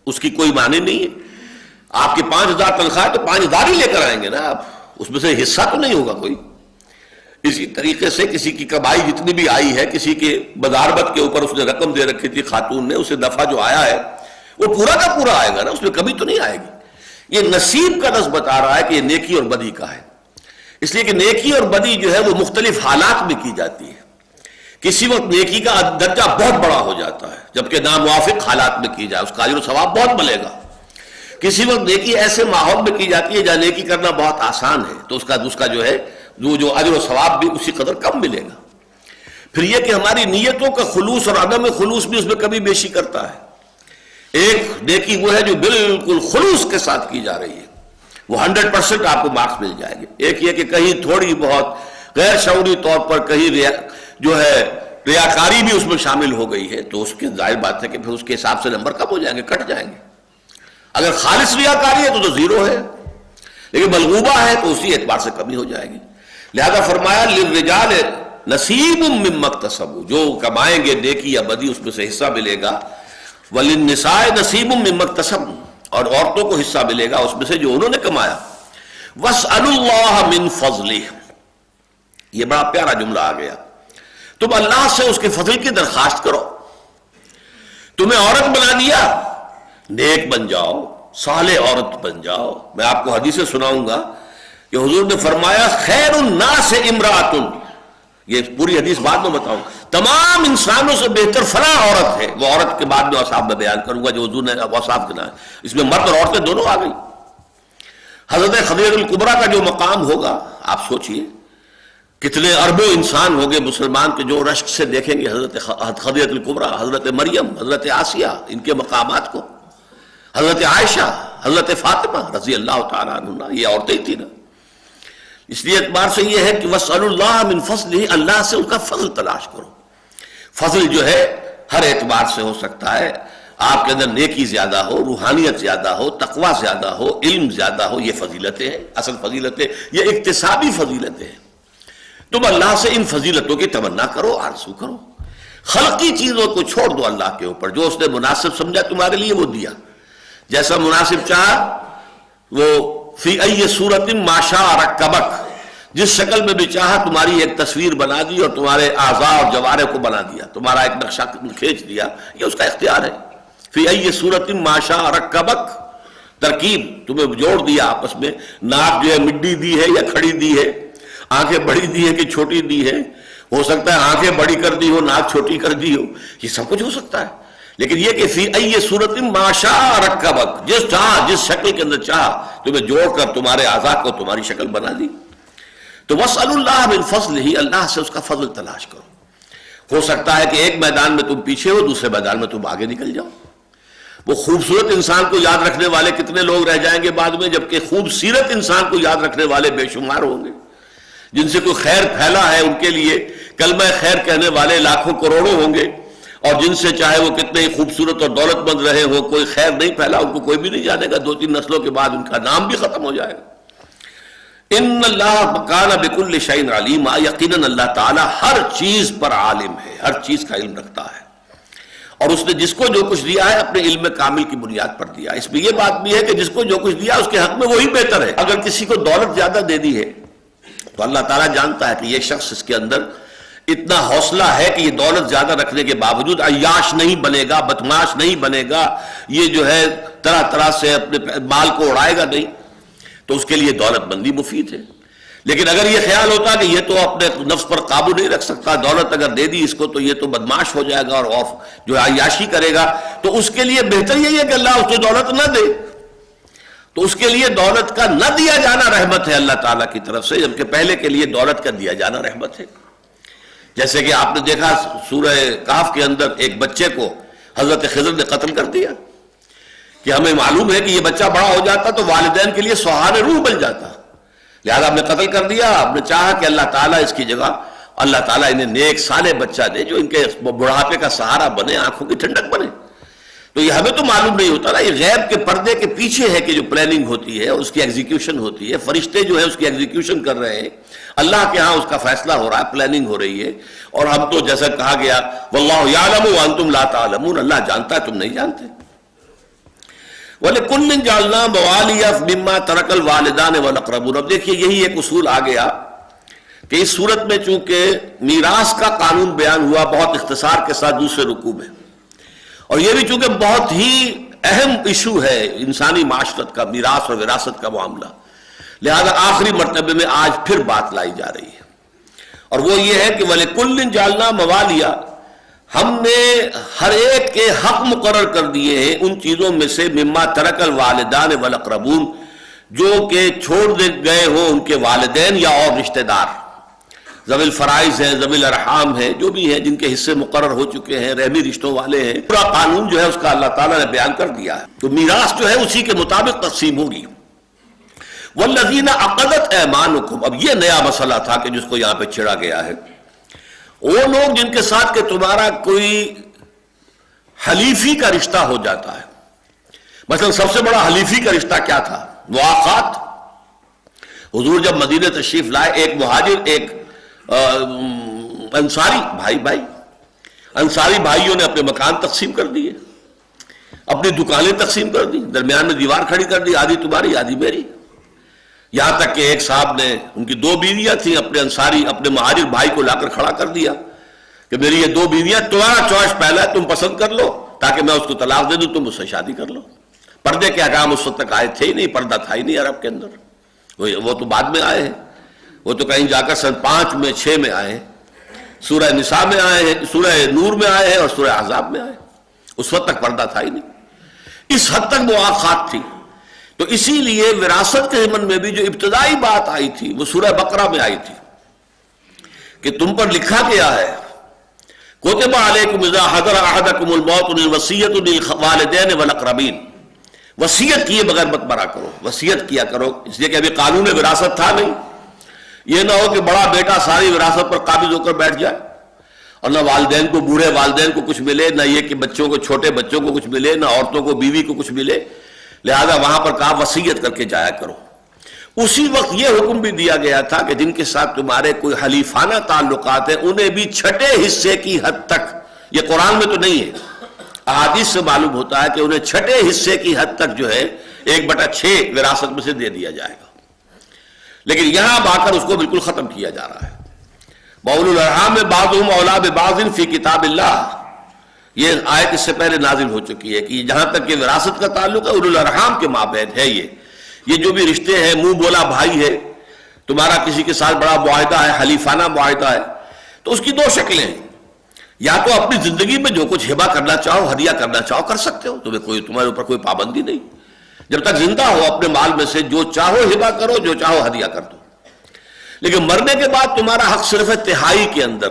اس کی کوئی معنی نہیں ہے، آپ کے 5000 تنخواہ تو 5000 ہی لے کر آئیں گے نا آپ، اس میں سے حصہ تو نہیں ہوگا کوئی۔ اسی طریقے سے کسی کی کمائی جتنی بھی آئی ہے، کسی کے بداربت کے اوپر اس نے رقم دے رکھی تھی خاتون نے، اسے نفع جو آیا ہے وہ پورا کا پورا آئے گا نا، اس میں کمی تو نہیں آئے گی۔ یہ نصیب کا لفظ بتا رہا ہے کہ یہ نیکی اور بدی کا ہے، اس لیے کہ نیکی اور بدی جو ہے وہ مختلف حالات میں کی جاتی ہے۔ کسی وقت نیکی کا درجہ بہت بڑا ہو جاتا ہے جبکہ ناموافق حالات میں کی جائے، اس کا اجر و ثواب بہت ملے گا۔ کسی وقت نیکی ایسے ماحول میں کی جاتی ہے جہاں نیکی کرنا بہت آسان ہے تو اس کا جو ہے جو اجر و ثواب بھی اسی قدر کم ملے گا۔ پھر یہ کہ ہماری نیتوں کا خلوص اور عدم خلوص بھی اس میں کمی بیشی کرتا ہے۔ ایک نیکی وہ ہے جو بالکل خلوص کے ساتھ کی جا رہی ہے، وہ 100% آپ کو مارکس مل جائے گے۔ ایک یہ کہ کہیں تھوڑی بہت غیر شعوری طور پر کہیں جو ہے ریاکاری بھی اس میں شامل ہو گئی ہے تو اس کی ظاہر بات ہے کہ پھر اس کے حساب سے نمبر کم ہو جائیں گے، کٹ جائیں گے۔ اگر خالص ریاکاری ہے تو 0 ہے، لیکن ملغوبہ ہے تو اسی اعتبار سے کمی ہو جائے گی۔ لہذا فرمایا للرجال نصیب مما اکتسبوا، جو کمائیں گے نیکی یا بدی اس میں سے حصہ ملے گا، وللنساء نصیب مما اکتسبن، اور عورتوں کو حصہ ملے گا اس میں سے جو انہوں نے کمایا۔ واسألوا اللہ من فضلہ، یہ بڑا پیارا جملہ آ گیا، تم اللہ سے اس کے فضل کی درخواست کرو۔ تمہیں عورت بنا دیا، نیک بن جاؤ، صالح عورت بن جاؤ۔ میں آپ کو حدیثیں سناؤں گا کہ حضور نے فرمایا خیر الناس امرأۃ، یہ پوری حدیث بعد میں بتاؤں، تمام انسانوں سے بہتر فلاں عورت ہے، وہ عورت کے بعد میں اوصاف میں بیان کروں گا جو حضور نے اوصاف گنا ہے، اس میں مرد اور عورتیں دونوں آ گئی۔ حضرت خدیجہ الکبریٰ کا جو مقام ہوگا آپ سوچئے، کتنے اربوں انسان ہوں گے مسلمان کے جو رشک سے دیکھیں گے حضرت خدیجہ الکبریٰ، حضرت مریم، حضرت آسیہ، ان کے مقامات کو، حضرت عائشہ، حضرت فاطمہ رضی اللہ تعالیٰ عنہ، یہ عورتیں ہی تھیں نا۔ اس لیے اعتبار سے یہ ہے کہ وَاسْأَلُوا اللَّهَ مِنْ فَضْلِهِ، اللہ سے ان کا فضل تلاش کرو۔ فضل جو ہے ہر اعتبار سے ہو سکتا ہے، آپ کے اندر نیکی زیادہ ہو، روحانیت زیادہ ہو، تقوی زیادہ ہو، علم زیادہ ہو، یہ فضیلتیں ہیں، اصل فضیلتیں یہ اکتسابی فضیلتیں ہیں۔ تم اللہ سے ان فضیلتوں کی تمنا کرو، آرزو کرو، خلقی چیزوں کو چھوڑ دو اللہ کے اوپر، جو اس نے مناسب سمجھا تمہارے لیے وہ دیا، جیسا مناسب چاہا وہ فی ای صورت ما شاء رکبک، جس شکل میں بھی چاہا تمہاری ایک تصویر بنا دی اور تمہارے اعضاء اور جوارح کو بنا دیا، تمہارا ایک نقشہ کھینچ دیا، یہ اس کا اختیار ہے۔ فی ای صورت ما شاء رکبک، ترکیب تمہیں جوڑ دیا آپس میں، ناک جو ہے مڈی دی ہے یا کھڑی دی ہے، آنکھیں بڑی دی ہے کہ چھوٹی دی ہے، ہو سکتا ہے آنکھیں بڑی کر دی ہو، ناک چھوٹی کر دی ہو، یہ سب کچھ ہو سکتا ہے، لیکن یہ کہ فی ای صورت ما شاء رکبک، جس چاہا جس شکل کے اندر چاہا تمہیں جوڑ کر تمہارے اعضاء کو تمہاری شکل بنا دی۔ تو وَاسْأَلُ اللَّهَ مِنْ فَضْلِهِ، اللہ سے اس کا فضل تلاش کرو۔ ہو سکتا ہے کہ ایک میدان میں تم پیچھے ہو، دوسرے میدان میں تم آگے نکل جاؤ۔ وہ خوبصورت انسان کو یاد رکھنے والے کتنے لوگ رہ جائیں گے بعد میں، جبکہ خوبصورت انسان کو یاد رکھنے والے بے شمار ہوں گے۔ جن سے کوئی خیر پھیلا ہے ان کے لیے کلمہ خیر کہنے والے لاکھوں کروڑوں ہوں گے، اور جن سے چاہے وہ کتنے ہی خوبصورت اور دولت مند رہے ہوں، کوئی خیر نہیں پھیلا، ان کو کوئی بھی نہیں جانے گا، 2-3 نسلوں کے بعد ان کا نام بھی ختم ہو جائے گا۔ ان اللہ کان بکل شیء علیما، یقیناً اللہ تعالی ہر چیز پر عالم ہے، ہر چیز کا علم رکھتا ہے، اور اس نے جس کو جو کچھ دیا ہے اپنے علم کامل کی بنیاد پر دیا۔ اس میں یہ بات بھی ہے کہ جس کو جو کچھ دیا اس کے حق میں وہی بہتر ہے۔ اگر کسی کو دولت زیادہ دے دی ہے تو اللہ تعالیٰ جانتا ہے کہ یہ شخص اس کے اندر اتنا حوصلہ ہے کہ یہ دولت زیادہ رکھنے کے باوجود عیاش نہیں بنے گا، بدمعاش نہیں بنے گا، یہ جو ہے طرح طرح سے اپنے مال کو اڑائے گا نہیں، تو اس کے لیے دولت مندی مفید ہے۔ لیکن اگر یہ خیال ہوتا کہ یہ تو اپنے نفس پر قابو نہیں رکھ سکتا، دولت اگر دے دی اس کو تو یہ تو بدمعاش ہو جائے گا اور جو عیاشی کرے گا، تو اس کے لیے بہتر یہی ہے کہ اللہ اس کو دولت نہ دے۔ تو اس کے لیے دولت کا نہ دیا جانا رحمت ہے اللہ تعالیٰ کی طرف سے، جبکہ پہلے کے لیے دولت کا دیا جانا رحمت ہے۔ جیسے کہ آپ نے دیکھا سورہ کہف کے اندر ایک بچے کو حضرت خضر نے قتل کر دیا، کہ ہمیں معلوم ہے کہ یہ بچہ بڑا ہو جاتا تو والدین کے لیے سہارے روح بن جاتا، لہذا آپ نے قتل کر دیا۔ آپ نے چاہا کہ اللہ تعالیٰ اس کی جگہ اللہ تعالیٰ انہیں نیک صالح بچہ دے جو ان کے بڑھاپے کا سہارا بنے، آنکھوں کی ٹھنڈک بنے۔ تو یہ ہمیں تو معلوم نہیں ہوتا نا، یہ غیب کے پردے کے پیچھے ہے کہ جو پلاننگ ہوتی ہے اس کی ایگزیکیوشن ہوتی ہے، فرشتے جو ہے اس کی ایگزیکیوشن کر رہے ہیں، اللہ کے ہاں اس کا فیصلہ ہو رہا ہے، پلاننگ ہو رہی ہے، اور ہم تو جیسا کہا گیا واللہ یعلم وانتم لا تعلمون، اللہ جانتا ہے تم نہیں جانتے۔ وَلِكُلٍّ جَعَلْنَا مَوَالِيَ مِمَّا تَرَكَ الْوَالِدَانِ وَالْأَقْرَبُونَ۔ اب دیکھیے یہی ایک اصول آ گیا کہ اس صورت میں چونکہ میراث کا قانون بیان ہوا بہت اختصار کے ساتھ دوسرے رکوع میں، اور یہ بھی چونکہ بہت ہی اہم ایشو ہے انسانی معاشرت کا، میراث اور وراثت کا معاملہ، لہذا آخری مرتبے میں آج پھر بات لائی جا رہی ہے، اور وہ یہ ہے کہ وَلِكُلٍّ جَعَلْنَا مَوَالِيَ، ہم نے ہر ایک کے حق مقرر کر دیے ہیں ان چیزوں میں سے مما ترک الوالدان والاقربون، جو کہ چھوڑ دے گئے ہوں ان کے والدین یا اور رشتہ دار، ذوی الفرائض ہیں، ذوی الارحام ہیں، جو بھی ہیں جن کے حصے مقرر ہو چکے ہیں، رحمی رشتوں والے ہیں، پورا قانون جو ہے اس کا اللہ تعالیٰ نے بیان کر دیا ہے، تو میراث جو ہے اسی کے مطابق تقسیم ہوگی۔ والذین عقدت ایمانکم، اب یہ نیا مسئلہ تھا کہ جس کو یہاں پہ چھڑا گیا ہے، وہ لوگ جن کے ساتھ کہ تمہارا کوئی حلیفی کا رشتہ ہو جاتا ہے، مثلا سب سے بڑا حلیفی کا رشتہ کیا تھا؟ مواقات۔ حضور جب مدینہ تشریف لائے، ایک مہاجر ایک انصاری بھائی انصاری بھائیوں نے اپنے مکان تقسیم کر دیے، اپنی دکانیں تقسیم کر دی، درمیان میں دیوار کھڑی کر دی، آدھی تمہاری آدھی میری، یہاں تک کہ ایک صاحب نے، ان کی 2 بیویاں تھیں، اپنے انصاری اپنے مہاجر بھائی کو لا کر کھڑا کر دیا کہ میری یہ 2 بیویاں، تمہارا چوائس پہلا ہے، تم پسند کر لو تاکہ میں اس کو طلاق دے دوں، تم اس سے شادی کر لو۔ پردے کے احکام اس وقت تک آئے تھے ہی نہیں، پردہ تھا ہی نہیں عرب کے اندر، وہ تو بعد میں آئے ہیں، وہ تو کہیں جا کر سن 5 میں 6 میں آئے ہیں، سورہ نساء میں آئے ہیں، سورہ نور میں آئے ہیں اور سورہ احزاب میں آئے ہیں، اس وقت تک پردہ تھا ہی نہیں، اس حد تک مواخات تھی۔ تو اسی لیے وراثت کے ضمن میں بھی جو ابتدائی بات آئی تھی وہ سورہ بقرہ میں آئی تھی کہ تم پر لکھا گیا ہے کتب علیکم اذا حضر احدکم الموت الوصیۃ للوالدین والاقربین، وصیت کیے بغیر مت مرا کرو، وصیت کیا کرو، اس لیے کہ ابھی قانون وراثت تھا نہیں، یہ نہ ہو کہ بڑا بیٹا ساری وراثت پر قابض ہو کر بیٹھ جائے اور نہ والدین کو، بوڑھے والدین کو کچھ ملے، نہ یہ کہ بچوں کو، چھوٹے بچوں کو کچھ ملے، نہ عورتوں کو، بیوی کو کچھ ملے، لہذا وہاں پر کہا وصیت کر کے جایا کرو۔ اسی وقت یہ حکم بھی دیا گیا تھا کہ جن کے ساتھ تمہارے کوئی حلیفانہ تعلقات ہیں انہیں بھی چھٹے حصے کی حد تک، یہ قرآن میں تو نہیں ہے، احادیث سے معلوم ہوتا ہے کہ انہیں چھٹے حصے کی حد تک جو ہے 1/6 وراثت میں سے دے دیا جائے گا، لیکن یہاں اب آ کر اس کو بالکل ختم کیا جا رہا ہے. وَأُولُو الْأَرْحَامِ بَعْضُهُمْ أَوْلَىٰ بِبَعْضٍ فِي کتاب اللہ. یہ آیت اس سے پہلے نازل ہو چکی ہے کہ جہاں تک کہ وراثت کا تعلق ہے اولو الارحام کے مابین ہے. یہ جو بھی رشتے ہیں، منہ بولا بھائی ہے، تمہارا کسی کے ساتھ بڑا معاہدہ ہے، حلیفانہ معاہدہ ہے، تو اس کی دو شکلیں ہیں. یا تو اپنی زندگی میں جو کچھ ہبہ کرنا چاہو، ہدیہ کرنا چاہو کر سکتے ہو، تمہارے اوپر کوئی پابندی نہیں. جب تک زندہ ہو اپنے مال میں سے جو چاہو ہبہ کرو، جو چاہو ہدیہ کر دو. لیکن مرنے کے بعد تمہارا حق صرف ہے تہائی کے اندر.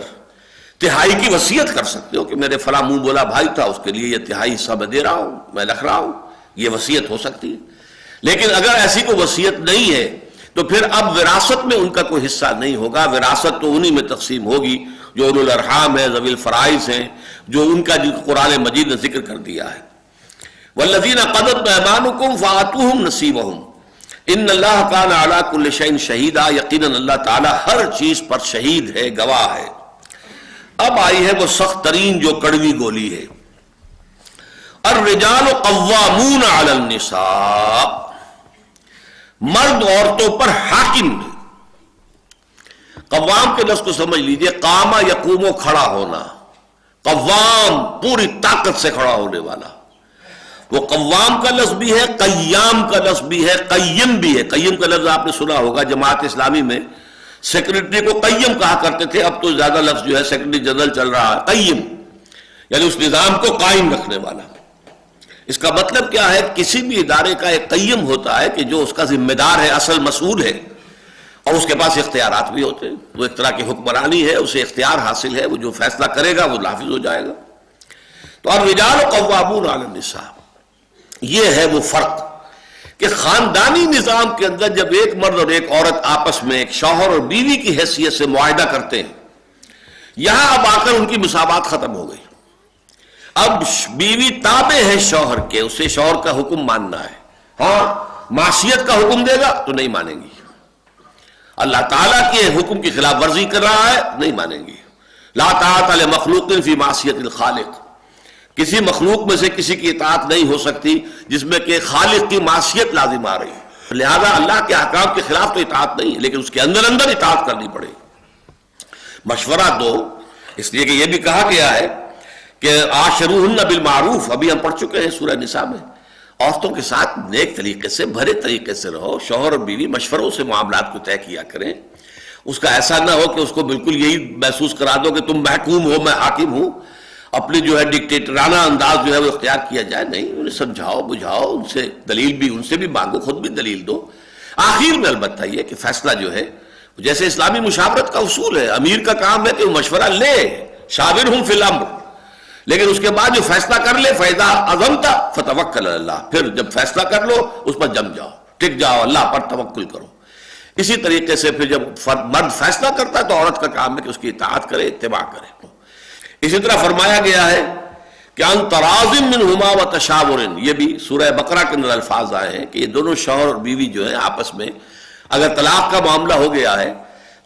تہائی کی وصیت کر سکتے ہو کہ میرے فلاں منہ بولا بھائی تھا، اس کے لیے یہ تہائی حصہ میں دے رہا ہوں، میں رکھ رہا ہوں. یہ وصیت ہو سکتی ہے. لیکن اگر ایسی کوئی وصیت نہیں ہے تو پھر اب وراثت میں ان کا کوئی حصہ نہیں ہوگا. وراثت تو انہی میں تقسیم ہوگی جو اولو الارحام ہیں، ذوی الفرائض ہیں، جو ان کا جو قرآن مجید نے ذکر کر دیا ہے. والذین قضت ایمانکم فآتوہم نصیبہم ان اللہ کان علی کل شیء شہیدا. یقیناً اللہ تعالی ہر چیز پر شہید ہے، گواہ ہے. اب آئی ہے وہ سخت ترین جو کڑوی گولی ہے. الرجال قوامون علی النساء. مرد عورتوں پر حاکم ہے. قوام کے لفظ کو سمجھ لیجئے، قامہ یقوم، کھڑا ہونا. قوام پوری طاقت سے کھڑا ہونے والا. وہ قوام کا لفظ بھی ہے، قیام کا لفظ بھی ہے، قیم بھی ہے. قیم کا لفظ آپ نے سنا ہوگا، جماعت اسلامی میں سیکرٹری کو قیم کہا کرتے تھے. اب تو زیادہ لفظ جو ہے سیکرٹری جنرل چل رہا ہے. قیم یعنی اس نظام کو قائم رکھنے والا. اس کا مطلب کیا ہے؟ کسی بھی ادارے کا ایک قیم ہوتا ہے کہ جو اس کا ذمہ دار ہے، اصل مسئول ہے، اور اس کے پاس اختیارات بھی ہوتے ہیں. وہ ایک طرح کی حکمرانی ہے، اسے اختیار حاصل ہے، وہ جو فیصلہ کرے گا وہ نافذ ہو جائے گا. تو الرجال قوامون علی النساء، یہ ہے وہ فرق کہ خاندانی نظام کے اندر جب ایک مرد اور ایک عورت آپس میں ایک شوہر اور بیوی کی حیثیت سے معاہدہ کرتے ہیں، یہاں اب آ کر ان کی مساوات ختم ہو گئی. اب بیوی تابع ہے شوہر کے، اسے شوہر کا حکم ماننا ہے. ہاں معصیت کا حکم دے گا تو نہیں مانیں گی. اللہ تعالیٰ کے حکم کی خلاف ورزی کر رہا ہے، نہیں مانیں گی. لا طاعۃ لمخلوق فی معصیت الخالق. کسی مخلوق میں سے کسی کی اطاعت نہیں ہو سکتی جس میں کہ خالق کی معصیت لازم آ رہی ہے. لہذا اللہ کے احکام کے خلاف تو اطاعت نہیں ہے، لیکن اس کے اندر اندر اطاعت کرنی پڑے. مشورہ دو، اس لیے کہ یہ بھی کہا گیا ہے کہ عاشروہن بالمعروف. ابھی ہم پڑھ چکے ہیں سورہ نساء میں. عورتوں کے ساتھ نیک طریقے سے، بھلے طریقے سے رہو. شوہر اور بیوی مشوروں سے معاملات کو طے کیا کریں. اس کا ایسا نہ ہو کہ اس کو بالکل یہی محسوس کرا دو کہ تم محکوم ہو، میں حاکم ہوں. اپنی جو ہے ڈکٹیٹرانہ انداز جو ہے وہ اختیار کیا جائے. نہیں، انہیں سمجھاؤ بجھاؤ، ان سے دلیل بھی ان سے بھی مانگو، خود بھی دلیل دو. آخر میں البتہ یہ کہ فیصلہ جو ہے جیسے اسلامی مشاورت کا اصول ہے، امیر کا کام ہے کہ وہ مشورہ لے، شاورہم فی الامر، لیکن اس کے بعد جو فیصلہ کر لے فَإِذَا عَزَمْتَ فَتَوَكَّلْ عَلَى اللَّهِ. پھر جب فیصلہ کر لو اس پر جم جاؤ، ٹک جاؤ، اللہ پر توکل کرو. اسی طریقے سے پھر جب مرد فیصلہ کرتا ہے تو عورت کا کام ہے کہ اس کی اطاعت کرے، اتباع کرے. اسی طرح فرمایا گیا ہے کہ ان تراض منہما وتشاور. یہ بھی سورہ بقرہ کے اندر الفاظ آئے ہیں کہ یہ دونوں شوہر اور بیوی جو ہیں آپس میں اگر طلاق کا معاملہ ہو گیا ہے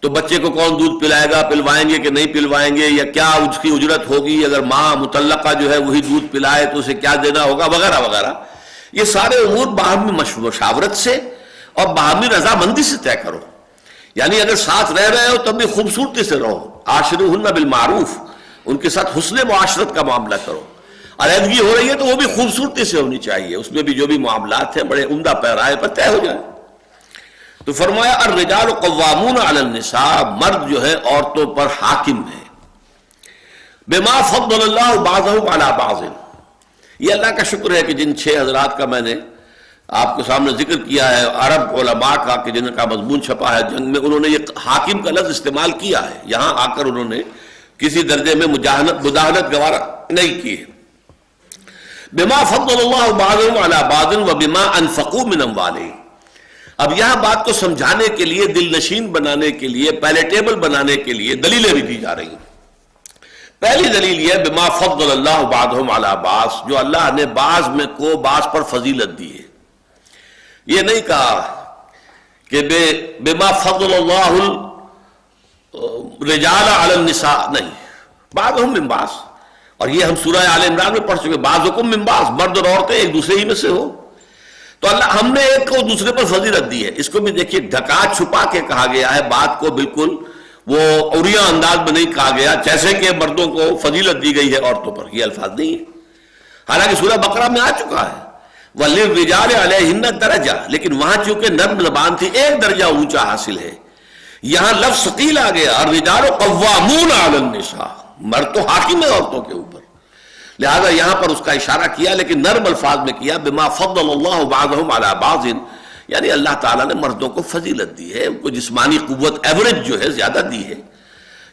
تو بچے کو کون دودھ پلائے گا، پلوائیں گے کہ نہیں پلوائیں گے، یا کیا اس کی اجرت ہوگی، اگر ماں مطلقہ جو ہے وہی دودھ پلائے تو اسے کیا دینا ہوگا، وغیرہ وغیرہ. یہ سارے امور باہمی مشاورت سے اور باہمی رضامندی سے طے کرو. یعنی اگر ساتھ رہ رہے ہو تب بھی خوبصورتی سے رہو. عاشروہن بالمعروف، ان کے ساتھ حسن معاشرت کا معاملہ کرو. علیحدگی ہو رہی ہے تو وہ بھی خوبصورتی سے ہونی چاہیے، اس میں بھی جو بھی معاملات ہیں بڑے عمدہ پیرائے پر طے ہو جائیں. تو فرمایا الرجال قوامون علی النساء، مرد جو ہے عورتوں پر حاکم ہے. بما فضل اللہ بعضهم علی بعض. یہ اللہ کا شکر ہے کہ جن 6 حضرات کا میں نے آپ کے سامنے ذکر کیا ہے، عرب علماء کا، کہ جن کا مضمون چھپا ہے جنگ میں، انہوں نے یہ حاکم کا لفظ استعمال کیا ہے. یہاں آ کر انہوں نے کسی درجے میں مداہنت گوارا نہیں کی ہے. بما فضل اللہ بعضهم علی بعض وبما انفقوا من اموالهم. اب یہاں بات کو سمجھانے کے لیے، دل نشین بنانے کے لیے، پیلیٹیبل بنانے کے لیے دلیلیں بھی دی جا رہی ہیں. پہلی دلیل یہ بما فضل اللہ بعضهم علی بعض، جو اللہ نے بعض میں کو بعض پر فضیلت دی ہے. یہ نہیں کہا کہ بما فضل اللہ الرجال علی النساء، نہیں، بعضهم من بعض. اور یہ ہم سورہ آل عمران میں پڑھ چکے، بعضکم من بعض، مرد اور عورتیں ایک دوسرے ہی میں سے ہو. تو اللہ ہم نے ایک کو دوسرے پر فضیلت دی ہے. اس کو بھی دیکھیے ڈھکا چھپا کے کہا گیا ہے, بات کو بالکل وہ عریاں انداز میں نہیں کہا گیا جیسے کہ مردوں کو فضیلت دی گئی ہے عورتوں پر, یہ الفاظ نہیں ہے. حالانکہ سورہ بقرہ میں آ چکا ہے وَلِلرِّجَالِ عَلَيْهِنَّ دَرَجَةٌ, لیکن وہاں چونکہ نرم زبان تھی ایک درجہ اونچا حاصل ہے. یہاں لفظ ثقیل آ گیا, الرِّجَالُ قَوَّامُونَ عَلَى النِّسَاءِ, مرد تو حاکم ہے عورتوں کے اوپر, لہذا یہاں پر اس کا اشارہ کیا لیکن نرم الفاظ میں کیا, بما فضل اللہ بعضهم على بعض, یعنی اللہ تعالیٰ نے مردوں کو فضیلت دی ہے, ان کو جسمانی قوت ایوریج جو ہے زیادہ دی ہے.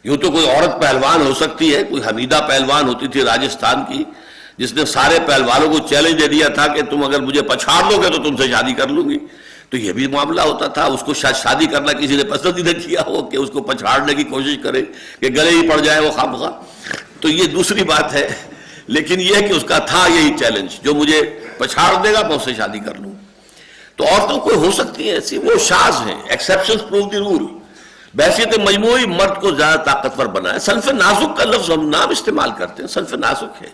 یوں تو کوئی عورت پہلوان ہو سکتی ہے, کوئی حمیدہ پہلوان ہوتی تھی راجستھان کی جس نے سارے پہلوانوں کو چیلنج دے دیا تھا کہ تم اگر مجھے پچھاڑ دو گے تو تم سے شادی کر لوں گی. تو یہ بھی معاملہ ہوتا تھا, اس کو شاید شادی کرنا کسی نے پسند ہی نہ کیا ہو کہ اس کو پچھاڑنے کی کوشش کرے کہ گلے ہی پڑ جائے وہ خامخواہ, تو یہ دوسری بات ہے. لیکن یہ کہ اس کا تھا یہی چیلنج, جو مجھے پچھاڑ دے گا میں اس سے شادی کر لوں. تو عورتوں کو ہو سکتی ہیں ایسی, وہ شاذ ہیں, ایکسیپشنز پروو دی رول. بحیثیت مجموعی مرد کو زیادہ طاقتور بنائے. صنف نازک کا لفظ ہم نام استعمال کرتے ہیں, صنف نازک ہے.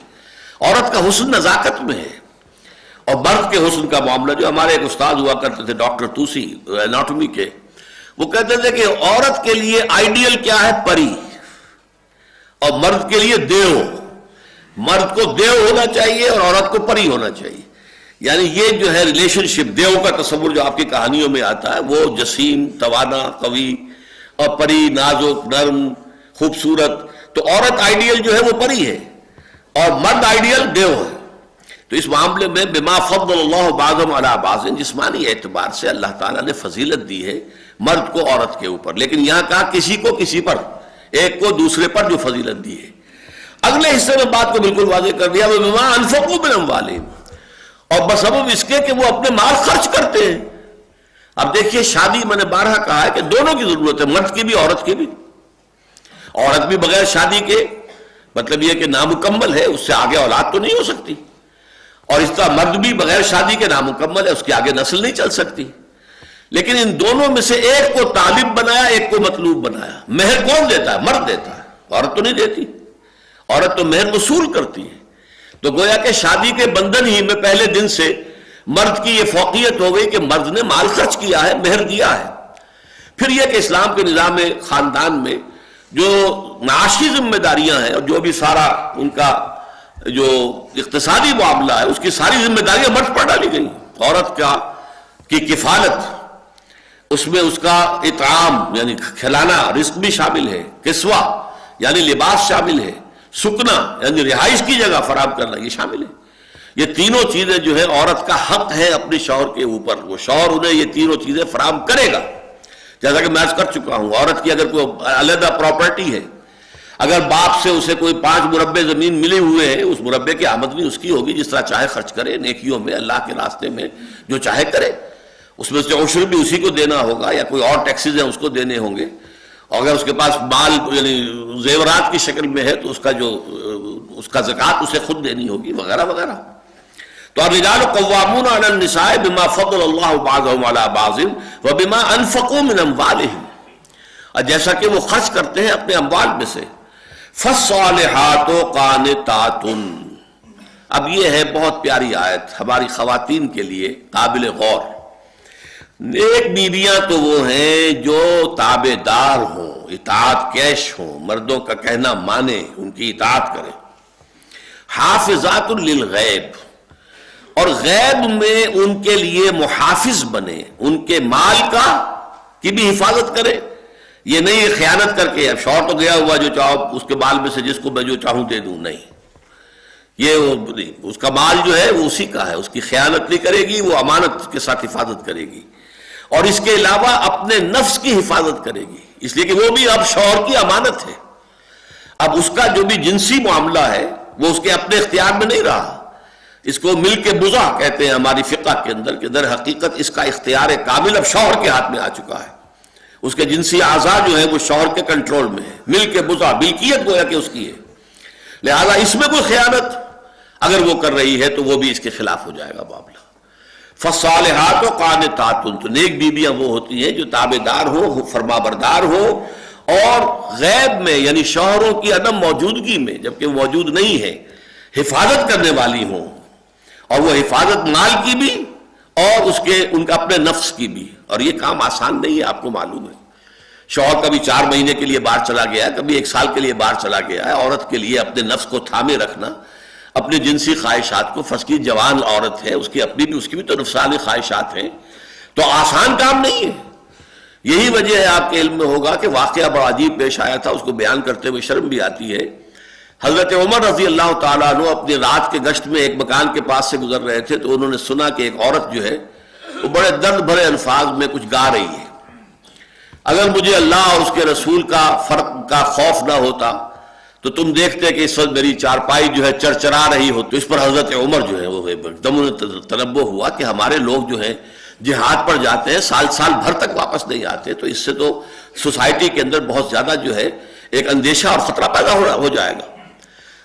عورت کا حسن نزاکت میں ہے, اور مرد کے حسن کا معاملہ, جو ہمارے ایک استاد ہوا کرتے تھے ڈاکٹر توسی اناٹومی کے, وہ کہتے تھے کہ عورت کے لیے آئیڈیل کیا ہے, پری, اور مرد کے لیے دیو. مرد کو دیو ہونا چاہیے اور عورت کو پری ہونا چاہیے. یعنی یہ جو ہے ریلیشن شپ, دیو کا تصور جو آپ کی کہانیوں میں آتا ہے وہ جسیم, توانا, قوی, اور پری نازک, نرم, خوبصورت. تو عورت آئیڈیل جو ہے وہ پری ہے اور مرد آئیڈیل دیو ہے. تو اس معاملے میں بما فضل اللہ بعضهم علی بعض, جسمانی اعتبار سے اللہ تعالیٰ نے فضیلت دی ہے مرد کو عورت کے اوپر, لیکن یہاں کہا کسی کو کسی پر, ایک کو دوسرے پر جو فضیلت دی ہے. اگلے حصے میں بات کو بالکل واضح کر دیا, بما انفقوا من اموالہم, اور بسبب اس کے کہ وہ اپنے مال خرچ کرتے ہیں. اب دیکھیے شادی میں نے بارہا کہا ہے کہ دونوں کی ضرورت ہے, مرد کی بھی عورت کی بھی. عورت بھی بغیر شادی کے مطلب یہ کہ نامکمل ہے, اس سے آگے اولاد تو نہیں ہو سکتی, اور اس طرح مرد بھی بغیر شادی کے نامکمل ہے, اس کے آگے نسل نہیں چل سکتی. لیکن ان دونوں میں سے ایک کو طالب بنایا, ایک کو مطلوب بنایا. مہر کون دیتا ہے؟ مرد دیتا ہے, عورت تو نہیں دیتی. عورت تو مہر وصول کرتی ہے. تو گویا کہ شادی کے بندھن ہی میں پہلے دن سے مرد کی یہ فوقیت ہو گئی کہ مرد نے مال خرچ کیا ہے, مہر دیا ہے. پھر یہ کہ اسلام کے نظام خاندان میں جو معاشی ذمہ داریاں ہیں اور جو بھی سارا ان کا جو اقتصادی معاملہ ہے اس کی ساری ذمہ داریاں مرد پر ڈالی گئی. عورت کی کفالت, اس میں اس کا اطعام یعنی کھلانا, رزق بھی شامل ہے, کسوہ یعنی لباس شامل ہے, سکنا یعنی رہائش کی جگہ فراہم کرنا یہ شامل ہے. یہ تینوں چیزیں جو ہے عورت کا حق ہے اپنے شوہر کے اوپر, وہ شوہر انہیں یہ تینوں چیزیں فراہم کرے گا. جیسا کہ میں عرض کر چکا ہوں, عورت کی اگر کوئی علیحدہ پراپرٹی ہے, اگر باپ سے اسے کوئی 5 مربع زمین ملے ہوئے ہیں, اس مربع کی آمدنی اس کی ہوگی, جس طرح چاہے خرچ کرے نیکیوں میں, اللہ کے راستے میں جو چاہے کرے. اس میں سے عشر بھی اسی کو دینا ہوگا, یا کوئی اور ٹیکسز ہیں اس کو دینے ہوں گے. اور اگر اس کے پاس مال یعنی زیورات کی شکل میں ہے تو اس کا زکوٰۃ اسے خود دینی ہوگی, وغیرہ وغیرہ. تو الرجال قوامون علی النساء بما فضل اللہ بعضهم علی بعض وبما انفقوا من اموالهم, اور جیسا کہ وہ خرچ کرتے ہیں اپنے اموال میں سے. فالصالحات قانتات, اب یہ ہے بہت پیاری آیت ہماری خواتین کے لیے قابل غور. نیک بیویاں تو وہ ہیں جو تابع دار ہوں, اطاعت کیش ہوں, مردوں کا کہنا مانے, ان کی اطاعت کریں. حافظات للغیب, اور غیب میں ان کے لیے محافظ بنے, ان کے مال کی بھی حفاظت کرے. یہ نہیں خیانت کر کے اب شوہر تو گیا ہوا جو چاہو اس کے مال میں سے جس کو میں جو چاہوں دے دوں, نہیں. یہ اس کا مال جو ہے وہ اسی کا ہے, اس کی خیانت نہیں کرے گی, وہ امانت کے ساتھ حفاظت کرے گی. اور اس کے علاوہ اپنے نفس کی حفاظت کرے گی, اس لیے کہ وہ بھی اب شوہر کی امانت ہے. اب اس کا جو بھی جنسی معاملہ ہے وہ اس کے اپنے اختیار میں نہیں رہا. اس کو مل کے بزا کہتے ہیں ہماری فقہ کے اندر, کہ در حقیقت اس کا اختیار کامل اب شوہر کے ہاتھ میں آ چکا ہے. اس کے جنسی اعضاء جو ہے وہ شوہر کے کنٹرول میں ہے, مل کے بزا, ملکیت گویا کہ اس کی ہے. لہذا اس میں کوئی خیانت اگر وہ کر رہی ہے تو وہ بھی اس کے خلاف ہو جائے گا معاملہ. فالصالحات قانتات, تو نیک بیویاں وہ ہوتی ہیں جو تابع دار ہو, فرما بردار ہو, اور غیب میں یعنی شوہروں کی عدم موجودگی میں جبکہ وہ موجود نہیں ہے حفاظت کرنے والی ہوں. اور وہ حفاظت مال کی بھی اور ان کا اپنے نفس کی بھی. اور یہ کام آسان نہیں ہے، آپ کو معلوم ہے. شوہر کبھی 4 مہینے کے لیے باہر چلا گیا ہے، کبھی 1 سال کے لیے باہر چلا گیا ہے. عورت کے لیے اپنے نفس کو تھامے رکھنا، اپنے جنسی خواہشات کو، فرض کی جوان عورت ہے، اس کی بھی تو نفسانی خواہشات ہیں، تو آسان کام نہیں ہے. یہی وجہ ہے، آپ کے علم میں ہوگا کہ واقعہ بڑا عجیب پیش آیا تھا، اس کو بیان کرتے ہوئے شرم بھی آتی ہے. حضرت عمر رضی اللہ تعالیٰ عنہ اپنی رات کے گشت میں ایک مکان کے پاس سے گزر رہے تھے، تو انہوں نے سنا کہ ایک عورت جو ہے وہ بڑے درد بھرے الفاظ میں کچھ گا رہی ہے. اگر مجھے اللہ اور اس کے رسول کا فرق کا خوف نہ ہوتا تو تم دیکھتے کہ اس وقت میری چارپائی جو ہے چرچرا رہی ہو. تو اس پر حضرت عمر جو ہے وہ ایک دم تنبہ ہوا کہ ہمارے لوگ جو ہیں جہاد پر جاتے ہیں، سال بھر تک واپس نہیں آتے، تو اس سے تو سوسائٹی کے اندر بہت زیادہ جو ہے ایک اندیشہ اور خطرہ پیدا ہو جائے گا.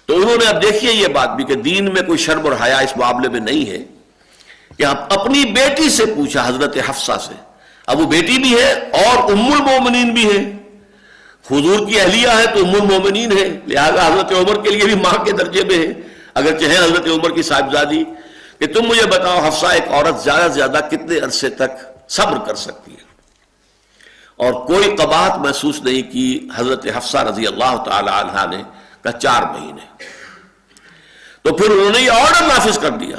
تو انہوں نے اب دیکھیے یہ بات بھی کہ دین میں کوئی شرم اور حیا اس معاملے میں نہیں ہے، کہ اپنی بیٹی سے پوچھا، حضرت حفصہ سے. اب وہ بیٹی بھی ہے اور ام المومنین بھی ہے، حضور کی اہلیہ ہے تو ام المومنین ہے، لہذا حضرت عمر کے لیے بھی ماں کے درجے میں ہے، اگرچہ ہے حضرت عمر کی صاحبزادی. کہ تم مجھے بتاؤ حفصہ، ایک عورت زیادہ سے زیادہ کتنے عرصے تک صبر کر سکتی ہے؟ اور کوئی قباحت محسوس نہیں کی حضرت حفصہ رضی اللہ تعالی عنہا نے، کہ 4 مہینے. تو پھر انہوں نے یہ آرڈر نافذ کر دیا،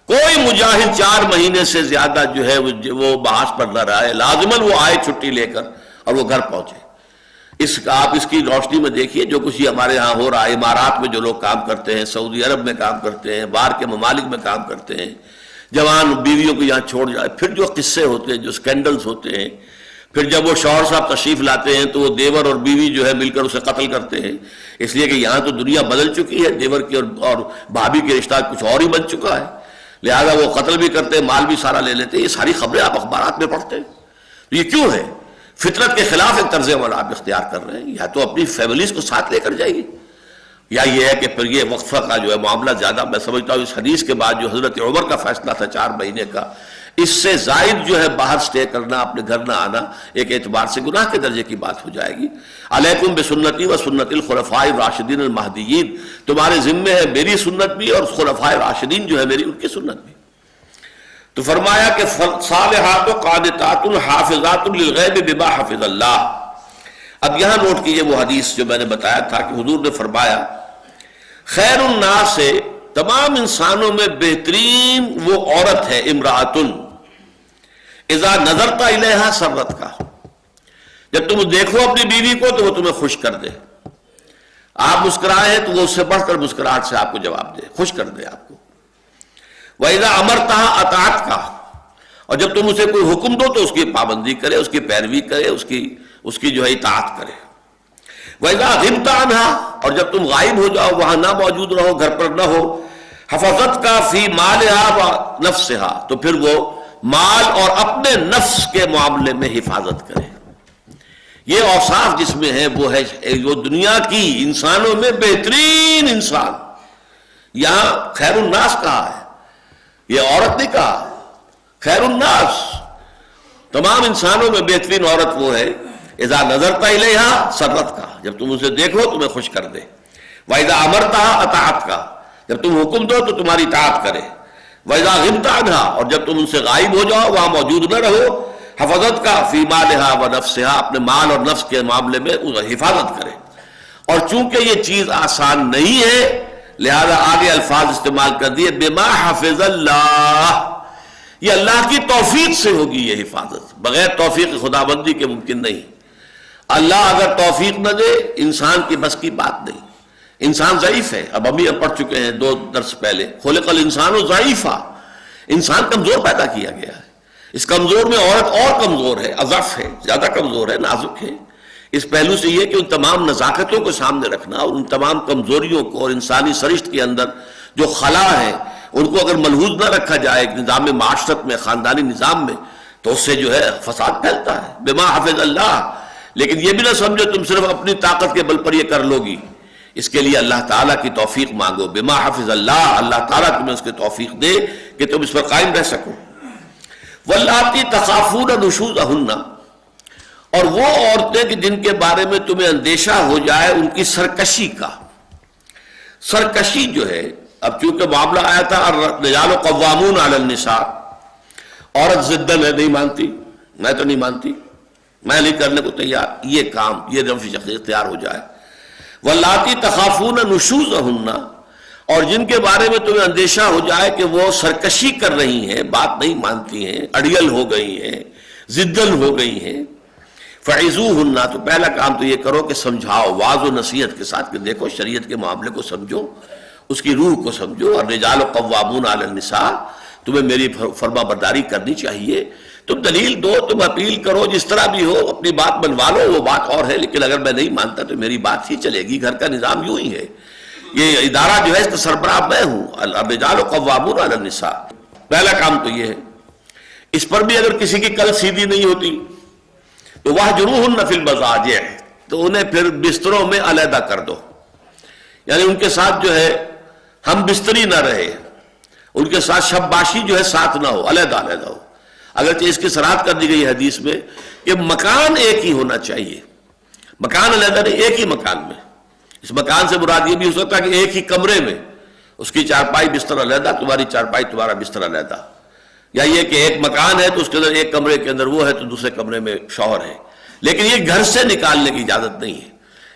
کوئی مجاہد 4 مہینے سے زیادہ جو ہے وہ بحث پر نہ رہے، لازماً وہ آئے چھٹی لے کر اور وہ گھر پہنچے. آپ اس کی روشنی میں دیکھیے جو کچھ ہمارے ہاں ہو رہا ہے. امارات میں جو لوگ کام کرتے ہیں، سعودی عرب میں کام کرتے ہیں، باہر کے ممالک میں کام کرتے ہیں، جوان بیویوں کو یہاں چھوڑ جائے، پھر جو قصے ہوتے ہیں، جو سکینڈلز ہوتے ہیں، پھر جب وہ شوہر صاحب تشریف لاتے ہیں تو وہ دیور اور بیوی جو ہے مل کر اسے قتل کرتے ہیں، اس لیے کہ یہاں تو دنیا بدل چکی ہے، دیور کی اور بھابھی کے رشتہ کچھ اور ہی بن چکا ہے، لہذا وہ قتل بھی کرتے ہیں، مال بھی سارا لے لیتے ہیں. یہ ساری خبریں آپ اخبارات میں پڑھتے ہیں. تو یہ کیوں ہے؟ فطرت کے خلاف ایک طرز عمل آپ اختیار کر رہے ہیں. یا تو اپنی فیملیز کو ساتھ لے کر جائیے، یا یہ ہے کہ پھر یہ وقفہ کا جو ہے معاملہ زیادہ، میں سمجھتا ہوں اس حدیث کے بعد جو حضرت عمر کا فیصلہ تھا 4 مہینے کا، اس سے زائد جو ہے باہر سٹے کرنا، اپنے گھر نہ آنا، ایک اعتبار سے گناہ کے درجے کی بات ہو جائے گی. علیکم بسنتی و سنت الخلفاء الراشدین المہدیین، تمہارے ذمے ہے میری سنت بھی اور خلفاء راشدین جو ہے میری ان کی سنت بھی. تو فرمایا کہ صالحات و قانتات حافظات للغیب بما حفظ اللہ. اب یہاں نوٹ کیجئے وہ حدیث جو میں نے بتایا تھا کہ حضور نے فرمایا خیر الناس سے، تمام انسانوں میں بہترین وہ عورت ہے، امرأۃ اذا نظرت الیہا سرت کا، جب تم دیکھو اپنی بیوی کو تو وہ تمہیں خوش کر دے. آپ مسکرائے ہیں تو وہ اس سے بڑھ کر مسکراہٹ سے آپ کو جواب دے، خوش کر دے آپ کو. وَإِذَا أَمَرْتَهَا أَطَاعَتْكَ، اور جب تم اسے کوئی حکم دو تو اس کی پابندی کرے، اس کی پیروی کرے، اس کی جو ہے اطاعت کرے. وَإِذَا غِبْتَ عَنْهَا، اور جب تم غائب ہو جاؤ، وہاں نہ موجود رہو، گھر پر نہ ہو، حَفَظَتْكَ فِي مَالِهَا وَنَفْسِهَا، تو پھر وہ مال اور اپنے نفس کے معاملے میں حفاظت کرے. یہ اوصاف جس میں ہے وہ ہے جو دنیا کی انسانوں میں بہترین انسان. یہاں خیر الناس کہا ہے، یہ عورت نے کہا. خیر الناس، تمام انسانوں میں بہترین عورت وہ ہے اذا نظرت الیہا سرت کا، جب تم اسے دیکھو تمہیں خوش کر دے. وَإِذَا أَمَرْتَهَا أَطَاعَتْكَ، جب تم حکم دو تو تمہاری اطاعت کرے. وَإِذَا غِبْتَ عَنْهَا، اور جب تم ان سے غائب ہو جاؤ، وہاں موجود نہ رہو، حفظتك فی مالها ونفسها، اپنے مال اور نفس کے معاملے میں حفاظت کرے. اور چونکہ یہ چیز آسان نہیں ہے لہذا آگے الفاظ استعمال کر دیے بما حفظ اللہ، یہ اللہ کی توفیق سے ہوگی یہ حفاظت، بغیر توفیق خدابندی کے ممکن نہیں. اللہ اگر توفیق نہ دے انسان کی بس کی بات نہیں. انسان ضعیف ہے، اب ہم پڑھ چکے ہیں 2 درس پہلے، خلق الانسان ضعیفا، انسان کمزور پیدا کیا گیا ہے. اس کمزور میں عورت اور کمزور ہے، اضعف ہے، زیادہ کمزور ہے، نازک ہے. اس پہلو سے یہ کہ ان تمام نزاکتوں کو سامنے رکھنا اور ان تمام کمزوریوں کو اور انسانی سرشت کے اندر جو خلا ہے ان کو اگر ملحوظ نہ رکھا جائے نظام معاشرت میں، خاندانی نظام میں، تو اس سے جو ہے فساد پھیلتا ہے. بما حفظ اللہ، لیکن یہ بھی نہ سمجھو تم صرف اپنی طاقت کے بل پر یہ کر لو گی، اس کے لیے اللہ تعالیٰ کی توفیق مانگو. بما حفظ اللہ، اللہ تعالیٰ تمہیں اس کی توفیق دے کہ تم اس پر قائم رہ سکو. واللاتی تخافون نشوزہن، اور وہ عورتیں کہ جن کے بارے میں تمہیں اندیشہ ہو جائے ان کی سرکشی کا. سرکشی جو ہے، اب چونکہ معاملہ آیا تھا الرجال قوامون علی النساء، عورت ضدن ہے، نہیں مانتی، میں تو نہیں مانتی، میں نہیں کرنے کو تیار، یہ کام، یہ روش اختیار ہو جائے. واللاتی تخافون نشوزہن، اور جن کے بارے میں تمہیں اندیشہ ہو جائے کہ وہ سرکشی کر رہی ہیں، بات نہیں مانتی ہیں، اڑیل ہو گئی ہیں، ضدن ہو گئی ہیں، فعظوہن، تو پہلا کام تو یہ کرو کہ سمجھاؤ، واعظ و نصیحت کے ساتھ کہ دیکھو شریعت کے معاملے کو سمجھو، اس کی روح کو سمجھو. الرجال قوامون علی النساء، تمہیں میری فرما برداری کرنی چاہیے. تم دلیل دو، تم اپیل کرو، جس طرح بھی ہو اپنی بات منوا لو، وہ بات اور ہے، لیکن اگر میں نہیں مانتا تو میری بات ہی چلے گی. گھر کا نظام یوں ہی ہے، یہ ادارہ جو ہے اس کا سربراہ میں ہوں. الرجال قوامون علی النساء، پہلا کام تو یہ ہے. اس پر بھی اگر کسی کی کل سیدھی نہیں ہوتی تو واہجروہن فی المضاجع، تو انہیں پھر بستروں میں علیحدہ کر دو، یعنی ان کے ساتھ جو ہے ہم بستری نہ رہے، ان کے ساتھ شب باشی جو ہے ساتھ نہ ہو، علیحدہ علیحدہ ہو. اگرچہ اس کی صراحت کر دی گئی حدیث میں کہ مکان ایک ہی ہونا چاہیے، مکان علیحدہ نہیں، ایک ہی مکان میں. اس مکان سے مراد یہ بھی ہو سکتا ہے کہ ایک ہی کمرے میں اس کی چارپائی بستر علیحدہ، تمہاری چارپائی تمہارا بستر علیحدہ، یا یہ کہ ایک مکان ہے تو اس کے اندر ایک کمرے کے اندر وہ ہے تو دوسرے کمرے میں شوہر ہے. لیکن یہ گھر سے نکالنے کی اجازت نہیں ہے،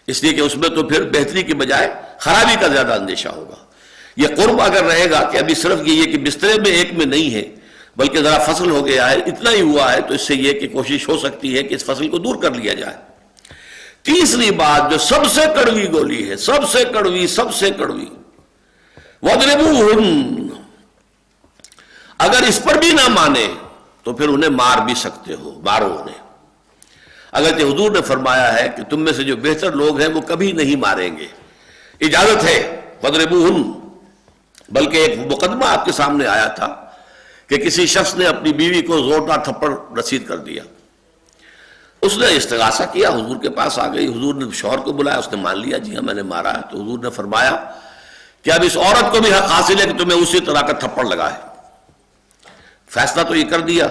اس لیے کہ اس میں تو پھر بہتری کی بجائے خرابی کا زیادہ اندیشہ ہوگا. یہ قرب اگر رہے گا کہ ابھی صرف یہ کہ بسترے میں ایک میں نہیں ہے بلکہ ذرا فصل ہو گیا ہے، اتنا ہی ہوا ہے، تو اس سے یہ کہ کوشش ہو سکتی ہے کہ اس فصل کو دور کر لیا جائے. تیسری بات جو سب سے کڑوی گولی ہے، سب سے کڑوی، سب سے کڑوی، وَاضْرِبُوهُنَّ، اگر اس پر بھی نہ مانے تو پھر انہیں مار بھی سکتے ہو، مارو انہیں. اگرچہ حضور نے فرمایا ہے کہ تم میں سے جو بہتر لوگ ہیں وہ کبھی نہیں ماریں گے، اجازت ہے وَاضْرِبُوهُنَّ. بلکہ ایک مقدمہ آپ کے سامنے آیا تھا کہ کسی شخص نے اپنی بیوی کو زوردار تھپڑ رسید کر دیا. اس نے استغاثہ کیا، حضور کے پاس آ گئی، حضور نے شوہر کو بلایا، اس نے مان لیا جی ہاں میں نے مارا ہے. تو حضور نے فرمایا کہ اب اس عورت کو بھی حق حاصل ہے کہ تمہیں اسی طرح کا تھپڑ لگائے. فیصلہ تو یہ کر دیا.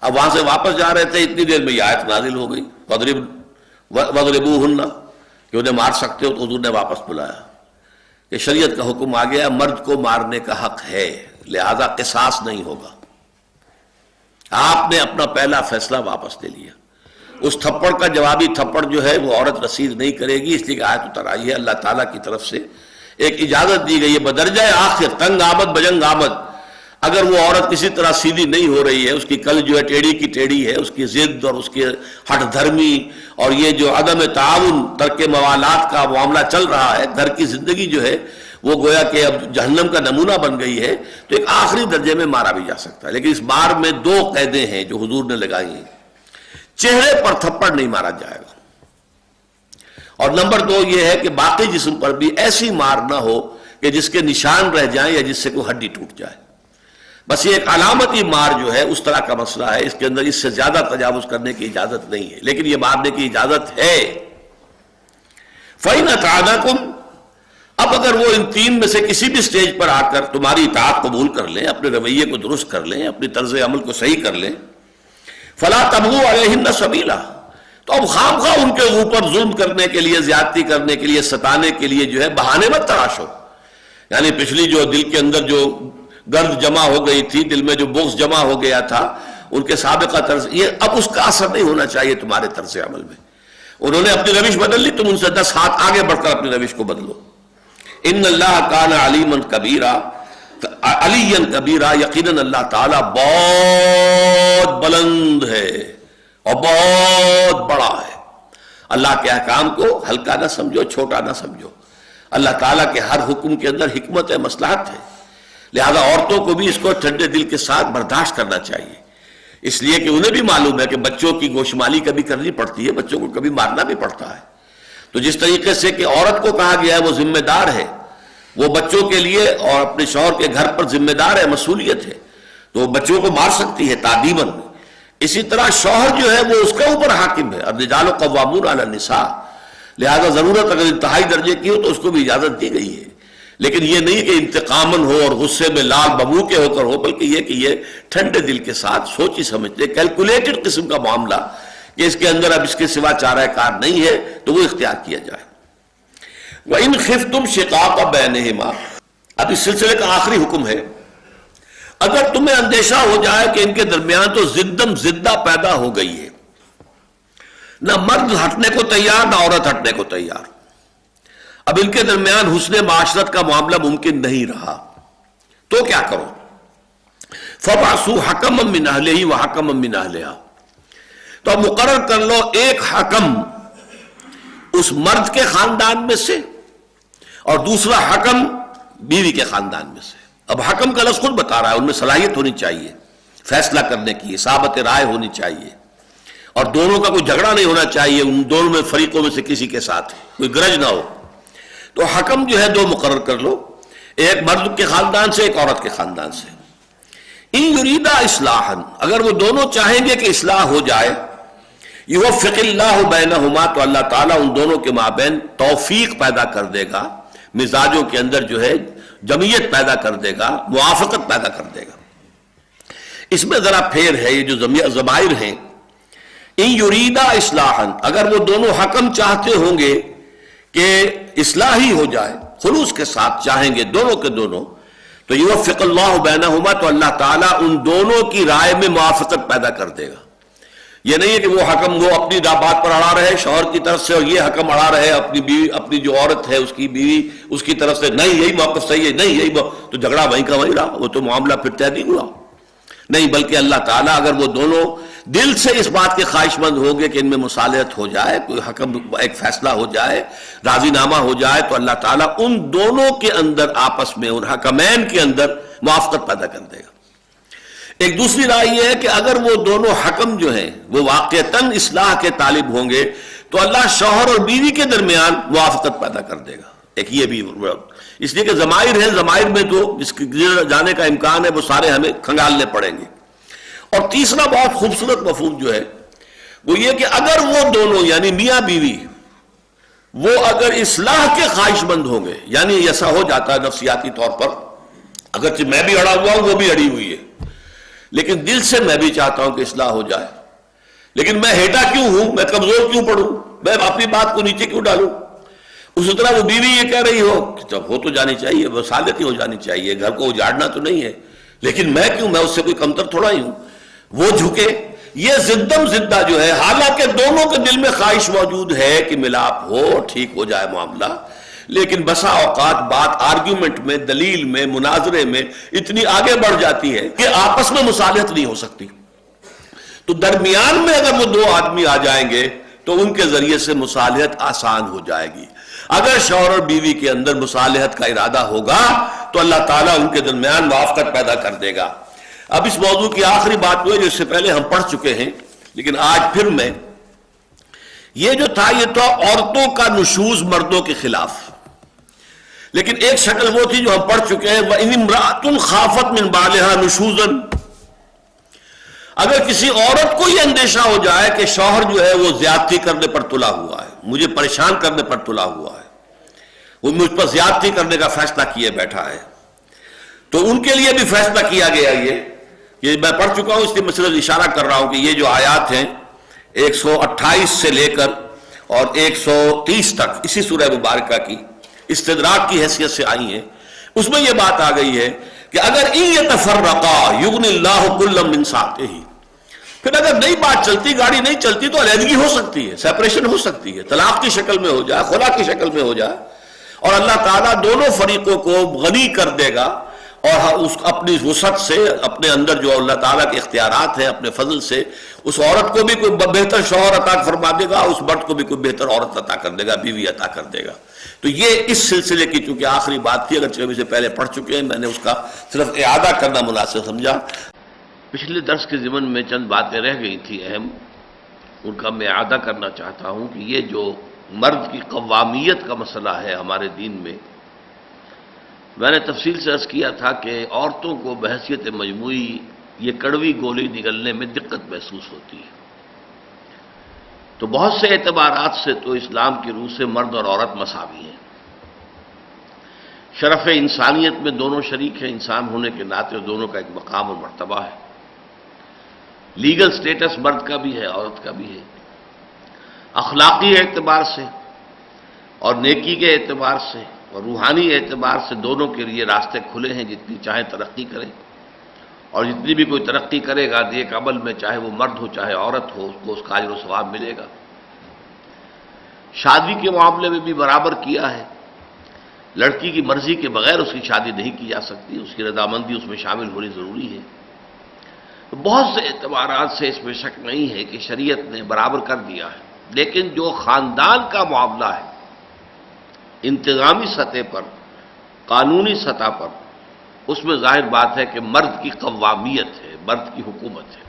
اب وہاں سے واپس جا رہے تھے، اتنی دیر میں یہ آیت نازل ہو گئی وَاضْرِبُوهُنَّ، کہ انہیں مار سکتے ہو. تو حضور نے واپس بلایا کہ شریعت کا حکم آ گیا، مرد کو مارنے کا حق ہے، لہذا قصاص نہیں ہوگا. آپ نے اپنا پہلا فیصلہ واپس لے لیا. اس تھپڑ کا جوابی تھپڑ جو ہے وہ عورت رسید نہیں کرے گی، اس لیے کہ آیت اتر آئی ہے، اللہ تعالیٰ کی طرف سے ایک اجازت دی گئی ہے بدرجہ آخر، تنگ آمد بجنگ آمد. اگر وہ عورت کسی طرح سیدھی نہیں ہو رہی ہے، اس کی کل جو ہے ٹیڑھی کی ٹیڑھی ہے، اس کی ضد اور اس کی ہٹ دھرمی اور یہ جو عدم تعاون، ترک موالات کا معاملہ چل رہا ہے، گھر کی زندگی جو ہے وہ گویا کہ اب جہنم کا نمونہ بن گئی ہے، تو ایک آخری درجے میں مارا بھی جا سکتا ہے. لیکن اس مار میں دو قیدیں ہیں جو حضور نے لگائی ہیں. چہرے پر تھپڑ نہیں مارا جائے گا، اور نمبر دو یہ ہے کہ باقی جسم پر بھی ایسی مار نہ ہو کہ جس کے نشان رہ جائیں یا جس سے کوئی ہڈی ٹوٹ جائے. بس یہ ایک علامتی مار جو ہے اس طرح کا مسئلہ ہے، اس کے اندر اس سے زیادہ تجاوز کرنے کی اجازت نہیں ہے، لیکن یہ مارنے کی اجازت ہے. فَإِنْ أَطَعْنَكُمْ، اب اگر وہ ان تین میں سے کسی بھی سٹیج پر آ کر تمہاری اطاعت قبول کر لیں، اپنے رویے کو درست کر لیں، اپنی طرز عمل کو صحیح کر لیں، فَلَا تَبْغُوا عَلَيْهِنَّ سَبِيلًا، تو اب خام خواہ ان کے اوپر ظلم کرنے کے لیے، زیادتی کرنے کے لیے، ستانے کے لیے جو ہے بہانے مت تراشو. یعنی پچھلی جو دل کے اندر جو گرد جمع ہو گئی تھی، دل میں جو بغض جمع ہو گیا تھا، ان کے سابقہ طرز، یہ اب اس کا اثر نہیں ہونا چاہیے تمہارے طرز عمل میں. انہوں نے اپنی روش بدل لی، تم ان سے 10 ہاتھ آگے بڑھ کر اپنی روش کو بدلو. ان اللہ کان علیما کبیرا، علی کبیرا، یقیناً اللہ تعالیٰ بہت بلند ہے اور بہت بڑا ہے. اللہ کے احکام کو ہلکا نہ سمجھو، چھوٹا نہ سمجھو. اللہ تعالیٰ کے ہر حکم کے اندر حکمت ہے، مصلحت ہے، لہذا عورتوں کو بھی اس کو ٹھنڈے دل کے ساتھ برداشت کرنا چاہیے. اس لیے کہ انہیں بھی معلوم ہے کہ بچوں کی گوشمالی کبھی کرنی پڑتی ہے، بچوں کو کبھی مارنا بھی پڑتا ہے. تو جس طریقے سے کہ عورت کو کہا گیا ہے وہ ذمہ دار ہے، وہ بچوں کے لیے اور اپنے شوہر کے گھر پر ذمہ دار ہے، مسئولیت ہے، تو وہ بچوں کو مار سکتی ہے تعدیباً. اسی طرح شوہر جو ہے وہ اس کے اوپر حاکم ہے، الرجال قوامون علی النساء، لہذا ضرورت اگر انتہائی درجے کی ہو تو اس کو بھی اجازت دی گئی ہے. لیکن یہ نہیں کہ انتقاماً ہو اور غصے میں لال ببو کے ہو کر ہو، بلکہ یہ کہ یہ ٹھنڈے دل کے ساتھ سوچی سمجھتے کیلکولیٹڈ قسم کا معاملہ کہ اس کے اندر اب اس کے سوا چارہ کار نہیں ہے تو وہ اختیار کیا جائے. وَإِنْ خِفْتُمْ شِقَاقَ بَيْنِهِمَا، اب اس سلسلے کا آخری حکم ہے اگر تمہیں اندیشہ ہو جائے کہ ان کے درمیان تو زدم زدہ پیدا ہو گئی ہے، نہ مرد ہٹنے کو تیار نہ عورت ہٹنے کو تیار، اب ان کے درمیان حسن معاشرت کا معاملہ ممکن نہیں رہا، تو کیا کرو؟ فَبَعْثُوا حَكَمًا مِّنْ أَهْلِهِ وَحَكَمًا مِّنْ أَهْلِهَا، تو اب مقرر کر لو ایک حکم اس مرد کے خاندان میں سے اور دوسرا حکم بیوی کے خاندان میں سے۔ اب حکم کا لفظ خود بتا رہا ہے ان میں صلاحیت ہونی چاہیے فیصلہ کرنے کی، اصابت رائے ہونی چاہیے، اور دونوں کا کوئی جھگڑا نہیں ہونا چاہیے، ان دونوں میں فریقوں میں سے کسی کے ساتھ کوئی گرج نہ ہو۔ تو حکم جو ہے دو مقرر کر لو، ایک مرد کے خاندان سے ایک عورت کے خاندان سے۔ ان یریدا اصلاحا، اگر وہ دونوں چاہیں گے کہ اصلاح ہو جائے، یوفق اللہ بینہما، تو اللہ تعالیٰ ان دونوں کے مابین توفیق پیدا کر دے گا، مزاجوں کے اندر جو ہے جمعیت پیدا کر دے گا، موافقت پیدا کر دے گا۔ اس میں ذرا پھیر ہے، یہ جو ضمائر ہیں، ان یریدا اصلاحا، اگر وہ دونوں حکم چاہتے ہوں گے کہ اصلاح ہی ہو جائے، خلوص کے ساتھ چاہیں گے دونوں کے دونوں، تو یوفق اللہ بینہما، تو اللہ تعالیٰ ان دونوں کی رائے میں موافقت پیدا کر دے گا۔ یہ نہیں ہے کہ وہ حکم وہ اپنی بات پر اڑا رہے شوہر کی طرف سے، اور یہ حکم اڑا رہے اپنی بیوی، اپنی جو عورت ہے اس کی بیوی اس کی طرف سے، نہیں یہی موقف صحیح ہے، نہیں یہی تو جھگڑا وہیں کا وہیں رہا، وہ تو معاملہ پھر طے نہیں ہوا۔ نہیں، بلکہ اللہ تعالیٰ اگر وہ دونوں دل سے اس بات کے خواہش مند ہو گے کہ ان میں مصالحت ہو جائے، کوئی حکم ایک فیصلہ ہو جائے، راضی نامہ ہو جائے، تو اللہ تعالیٰ ان دونوں کے اندر آپس میں، ان حکمین کے اندر موافقت پیدا کر دے گا۔ ایک دوسری رائے یہ ہے کہ اگر وہ دونوں حکم جو ہیں وہ واقعتاً اصلاح کے طالب ہوں گے تو اللہ شوہر اور بیوی کے درمیان موافقت پیدا کر دے گا۔ ایک یہ بھی، اس لیے کہ ضمائر ہیں، ضمائر میں تو جس کے جانے کا امکان ہے وہ سارے ہمیں کھنگالنے پڑیں گے۔ اور تیسرا بہت خوبصورت مفہوم جو ہے وہ یہ کہ اگر وہ دونوں یعنی میاں بیوی وہ اگر اصلاح کے خواہش مند ہوں گے، یعنی ایسا ہو جاتا ہے نفسیاتی طور پر، اگرچہ میں بھی اڑا ہوا ہوں وہ بھی اڑی ہوئی ہے، لیکن دل سے میں بھی چاہتا ہوں کہ اصلاح ہو جائے، لیکن میں ہیٹا کیوں ہوں، میں کمزور کیوں پڑوں، میں اپنی بات کو نیچے کیوں ڈالوں؟ اسی طرح وہ بیوی یہ کہہ رہی ہو کہ جب ہو تو جانی چاہیے، وصالت ہی ہو جانی چاہیے، گھر کو اجاڑنا تو نہیں ہے، لیکن میں کیوں، میں اس سے کوئی کمتر تھوڑا ہی ہوں، وہ جھکے۔ یہ زدم زدہ جو ہے، حالانکہ دونوں کے دل میں خواہش موجود ہے کہ ملاپ ہو، ٹھیک ہو جائے معاملہ، لیکن بسا اوقات بات آرگیومنٹ میں، دلیل میں، مناظرے میں اتنی آگے بڑھ جاتی ہے کہ آپس میں مصالحت نہیں ہو سکتی۔ تو درمیان میں اگر وہ دو آدمی آ جائیں گے تو ان کے ذریعے سے مصالحت آسان ہو جائے گی۔ اگر شوہر اور بیوی کے اندر مصالحت کا ارادہ ہوگا تو اللہ تعالیٰ ان کے درمیان موافقت پیدا کر دے گا۔ اب اس موضوع کی آخری بات وہ ہے جو اس سے پہلے ہم پڑھ چکے ہیں، لیکن آج پھر میں، یہ جو تھا یہ تو عورتوں کا نشوز مردوں کے خلاف، لیکن ایک شکل وہ تھی جو ہم پڑھ چکے ہیں، وَإِنِ امْرَأَةٌ خَافَتْ مِنْ بَعْلِهَا نُشُوزًا، اگر کسی عورت کو یہ اندیشہ ہو جائے کہ شوہر جو ہے وہ زیادتی کرنے پر تلا ہوا ہے، مجھے پریشان کرنے پر تلا ہوا ہے، وہ مجھ پر زیادتی کرنے کا فیصلہ کیے بیٹھا ہے، تو ان کے لیے بھی فیصلہ کیا گیا یہ میں پڑھ چکا ہوں، اس لیے میں صرف اشارہ کر رہا ہوں کہ یہ جو آیات ہیں 128 سے لے کر اور 130 تک اسی سورہ مبارکہ کی استدراک کی حیثیت سے آئی ہیں، اس میں یہ بات آ گئی ہے کہ اگر ان یتفرقا یغنی اللہ کلا من سعتہ، پھر اگر نئی بات چلتی، گاڑی نہیں چلتی، تو علیحدگی ہو سکتی ہے، سیپریشن ہو سکتی ہے، طلاق کی شکل میں ہو جائے، خلا کی شکل میں ہو جائے، اور اللہ تعالیٰ دونوں فریقوں کو غنی کر دے گا، اور اس اپنی وسعت سے، اپنے اندر جو اللہ تعالیٰ کے اختیارات ہیں، اپنے فضل سے اس عورت کو بھی کوئی بہتر شوہر عطا فرما دے گا، اس مرد کو بھی کوئی بہتر عورت عطا کر دے گا، بیوی عطا کر دے گا۔ تو یہ اس سلسلے کی چونکہ آخری بات تھی، اگرچہ ہم اسے پہلے پڑھ چکے ہیں، میں نے اس کا صرف اعادہ کرنا مناسب سمجھا۔ پچھلے درس کے ضمن میں چند باتیں رہ گئی تھیں اہم، ان کا میں اعادہ کرنا چاہتا ہوں کہ یہ جو مرد کی قوامیت کا مسئلہ ہے ہمارے دین میں نے تفصیل سے عرض کیا تھا کہ عورتوں کو بحیثیت مجموعی یہ کڑوی گولی نگلنے میں دقت محسوس ہوتی ہے، تو بہت سے اعتبارات سے تو اسلام کی روح سے مرد اور عورت مساوی ہیں، شرف انسانیت میں دونوں شریک ہیں، انسان ہونے کے ناطے دونوں کا ایک مقام اور مرتبہ ہے، لیگل سٹیٹس مرد کا بھی ہے، عورت کا بھی ہے، اخلاقی اعتبار سے اور نیکی کے اعتبار سے اور روحانی اعتبار سے دونوں کے لیے راستے کھلے ہیں، جتنی چاہیں ترقی کریں، اور جتنی بھی کوئی ترقی کرے گا نیک عمل میں، چاہے وہ مرد ہو چاہے عورت ہو، اس کو اس کا اجر و ثواب ملے گا۔ شادی کے معاملے میں بھی برابر کیا ہے، لڑکی کی مرضی کے بغیر اس کی شادی نہیں کی جا سکتی، اس کی رضامندی اس میں شامل ہونی ضروری ہے۔ بہت سے اعتبارات سے اس میں شک نہیں ہے کہ شریعت نے برابر کر دیا ہے، لیکن جو خاندان کا معاملہ ہے انتظامی سطح پر، قانونی سطح پر، اس میں ظاہر بات ہے کہ مرد کی قوامیت ہے، مرد کی حکومت ہے۔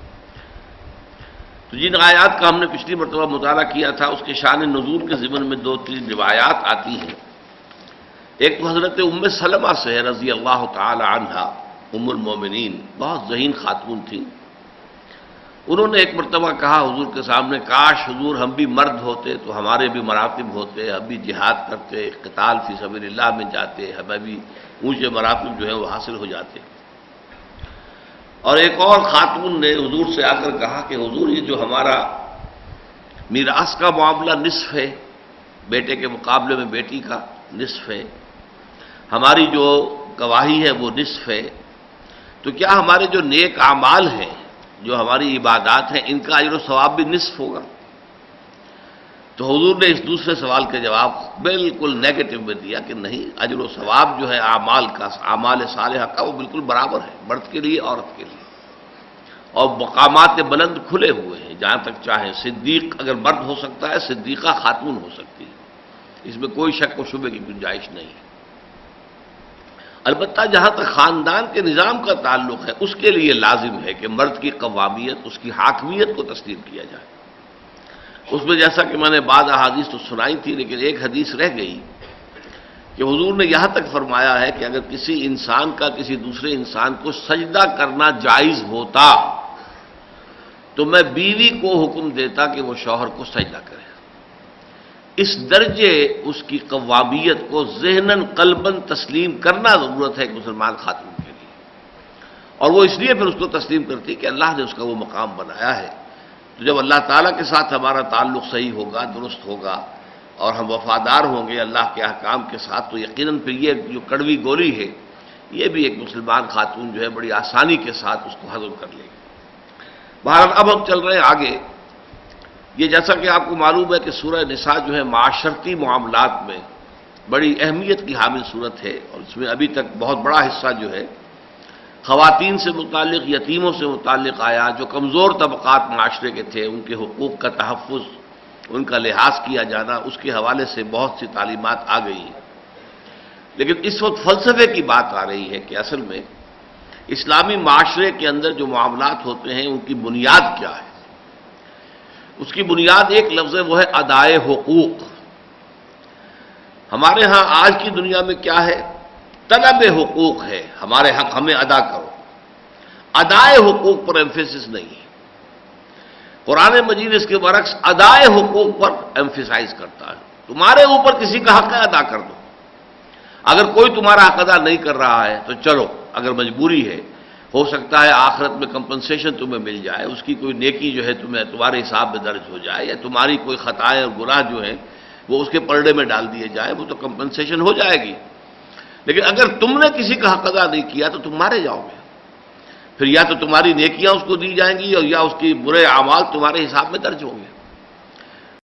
تو جن آیات کا ہم نے پچھلی مرتبہ مطالعہ کیا تھا، اس کے شان نزول کے ضمن میں 2-3 روایات آتی ہیں۔ ایک تو حضرت ام سلمہ سے ہے رضی اللہ تعالی عنہا، ام المومنین، بہت ذہین خاتون تھی۔ انہوں نے ایک مرتبہ کہا حضور کے سامنے، کاش حضور ہم بھی مرد ہوتے تو ہمارے بھی مراتب ہوتے، ہم بھی جہاد کرتے، قتال فی سبیل اللہ میں جاتے، ہمیں بھی اونچے مراتب جو ہیں وہ حاصل ہو جاتے۔ اور ایک اور خاتون نے حضور سے آ کر کہا کہ حضور یہ جو ہمارا میراث کا معاملہ نصف ہے، بیٹے کے مقابلے میں بیٹی کا نصف ہے، ہماری جو گواہی ہے وہ نصف ہے، تو کیا ہمارے جو نیک اعمال ہیں، جو ہماری عبادات ہیں، ان کا اجر و ثواب بھی نصف ہوگا؟ تو حضور نے اس دوسرے سوال کا جواب بالکل نیگیٹو میں دیا کہ نہیں، اجر و ثواب جو ہے اعمال کا، اعمال صالحہ کا، وہ بالکل برابر ہے، مرد کے لیے عورت کے لیے، اور مقامات بلند کھلے ہوئے ہیں، جہاں تک چاہے صدیق اگر مرد ہو سکتا ہے، صدیقہ خاتون ہو سکتی ہے، اس میں کوئی شک و شبہ کی گنجائش نہیں ہے۔ البتہ جہاں تک خاندان کے نظام کا تعلق ہے، اس کے لیے لازم ہے کہ مرد کی قوامیت، اس کی حاکمیت کو تسلیم کیا جائے۔ اس میں جیسا کہ میں نے بعض احادیث تو سنائی تھی، لیکن ایک حدیث رہ گئی کہ حضور نے یہاں تک فرمایا ہے کہ اگر کسی انسان کا کسی دوسرے انسان کو سجدہ کرنا جائز ہوتا تو میں بیوی کو حکم دیتا کہ وہ شوہر کو سجدہ کرے۔ اس درجے اس کی قوامیت کو ذہناً قلباً تسلیم کرنا ضرورت ہے ایک مسلمان خاتون کے لیے، اور وہ اس لیے پھر اس کو تسلیم کرتی کہ اللہ نے اس کا وہ مقام بنایا ہے۔ تو جب اللہ تعالیٰ کے ساتھ ہمارا تعلق صحیح ہوگا، درست ہوگا، اور ہم وفادار ہوں گے اللہ کے احکام کے ساتھ، تو یقیناً پھر یہ جو کڑوی گولی ہے، یہ بھی ایک مسلمان خاتون جو ہے بڑی آسانی کے ساتھ اس کو ہضم کر لے گی۔ بہرحال اب ہم چل رہے ہیں آگے۔ یہ جیسا کہ آپ کو معلوم ہے کہ سورہ نساء جو ہے معاشرتی معاملات میں بڑی اہمیت کی حامل صورت ہے، اور اس میں ابھی تک بہت بڑا حصہ جو ہے خواتین سے متعلق، یتیموں سے متعلق آیا، جو کمزور طبقات معاشرے کے تھے، ان کے حقوق کا تحفظ، ان کا لحاظ کیا جانا، اس کے حوالے سے بہت سی تعلیمات آ گئی ہیں۔ لیکن اس وقت فلسفے کی بات آ رہی ہے کہ اصل میں اسلامی معاشرے کے اندر جو معاملات ہوتے ہیں ان کی بنیاد کیا ہے؟ اس کی بنیاد ایک لفظ ہے، وہ ہے ادائے حقوق۔ ہمارے ہاں آج کی دنیا میں کیا ہے؟ طلب حقوق ہے، ہمارے حق ہمیں ادا کرو، ادائے حقوق پر ایمفیسس نہیں ہے۔ قرآن مجید اس کے برعکس ادائے حقوق پر ایمفیسائز کرتا ہے، تمہارے اوپر کسی کا حق ہے ادا کر دو۔ اگر کوئی تمہارا حق ادا نہیں کر رہا ہے تو چلو، اگر مجبوری ہے، ہو سکتا ہے آخرت میں کمپنسیشن تمہیں مل جائے، اس کی کوئی نیکی جو ہے تمہارے حساب میں درج ہو جائے، یا تمہاری کوئی خطائیں اور گناہ جو ہیں وہ اس کے پردے میں ڈال دیے جائے، وہ تو کمپنسیشن ہو جائے گی۔ لیکن اگر تم نے کسی کا حق ادا نہیں کیا تو تم مارے جاؤ گے، پھر یا تو تمہاری نیکیاں اس کو دی جائیں گی، اور یا اس کی برے اعمال تمہارے حساب میں درج ہوں گے۔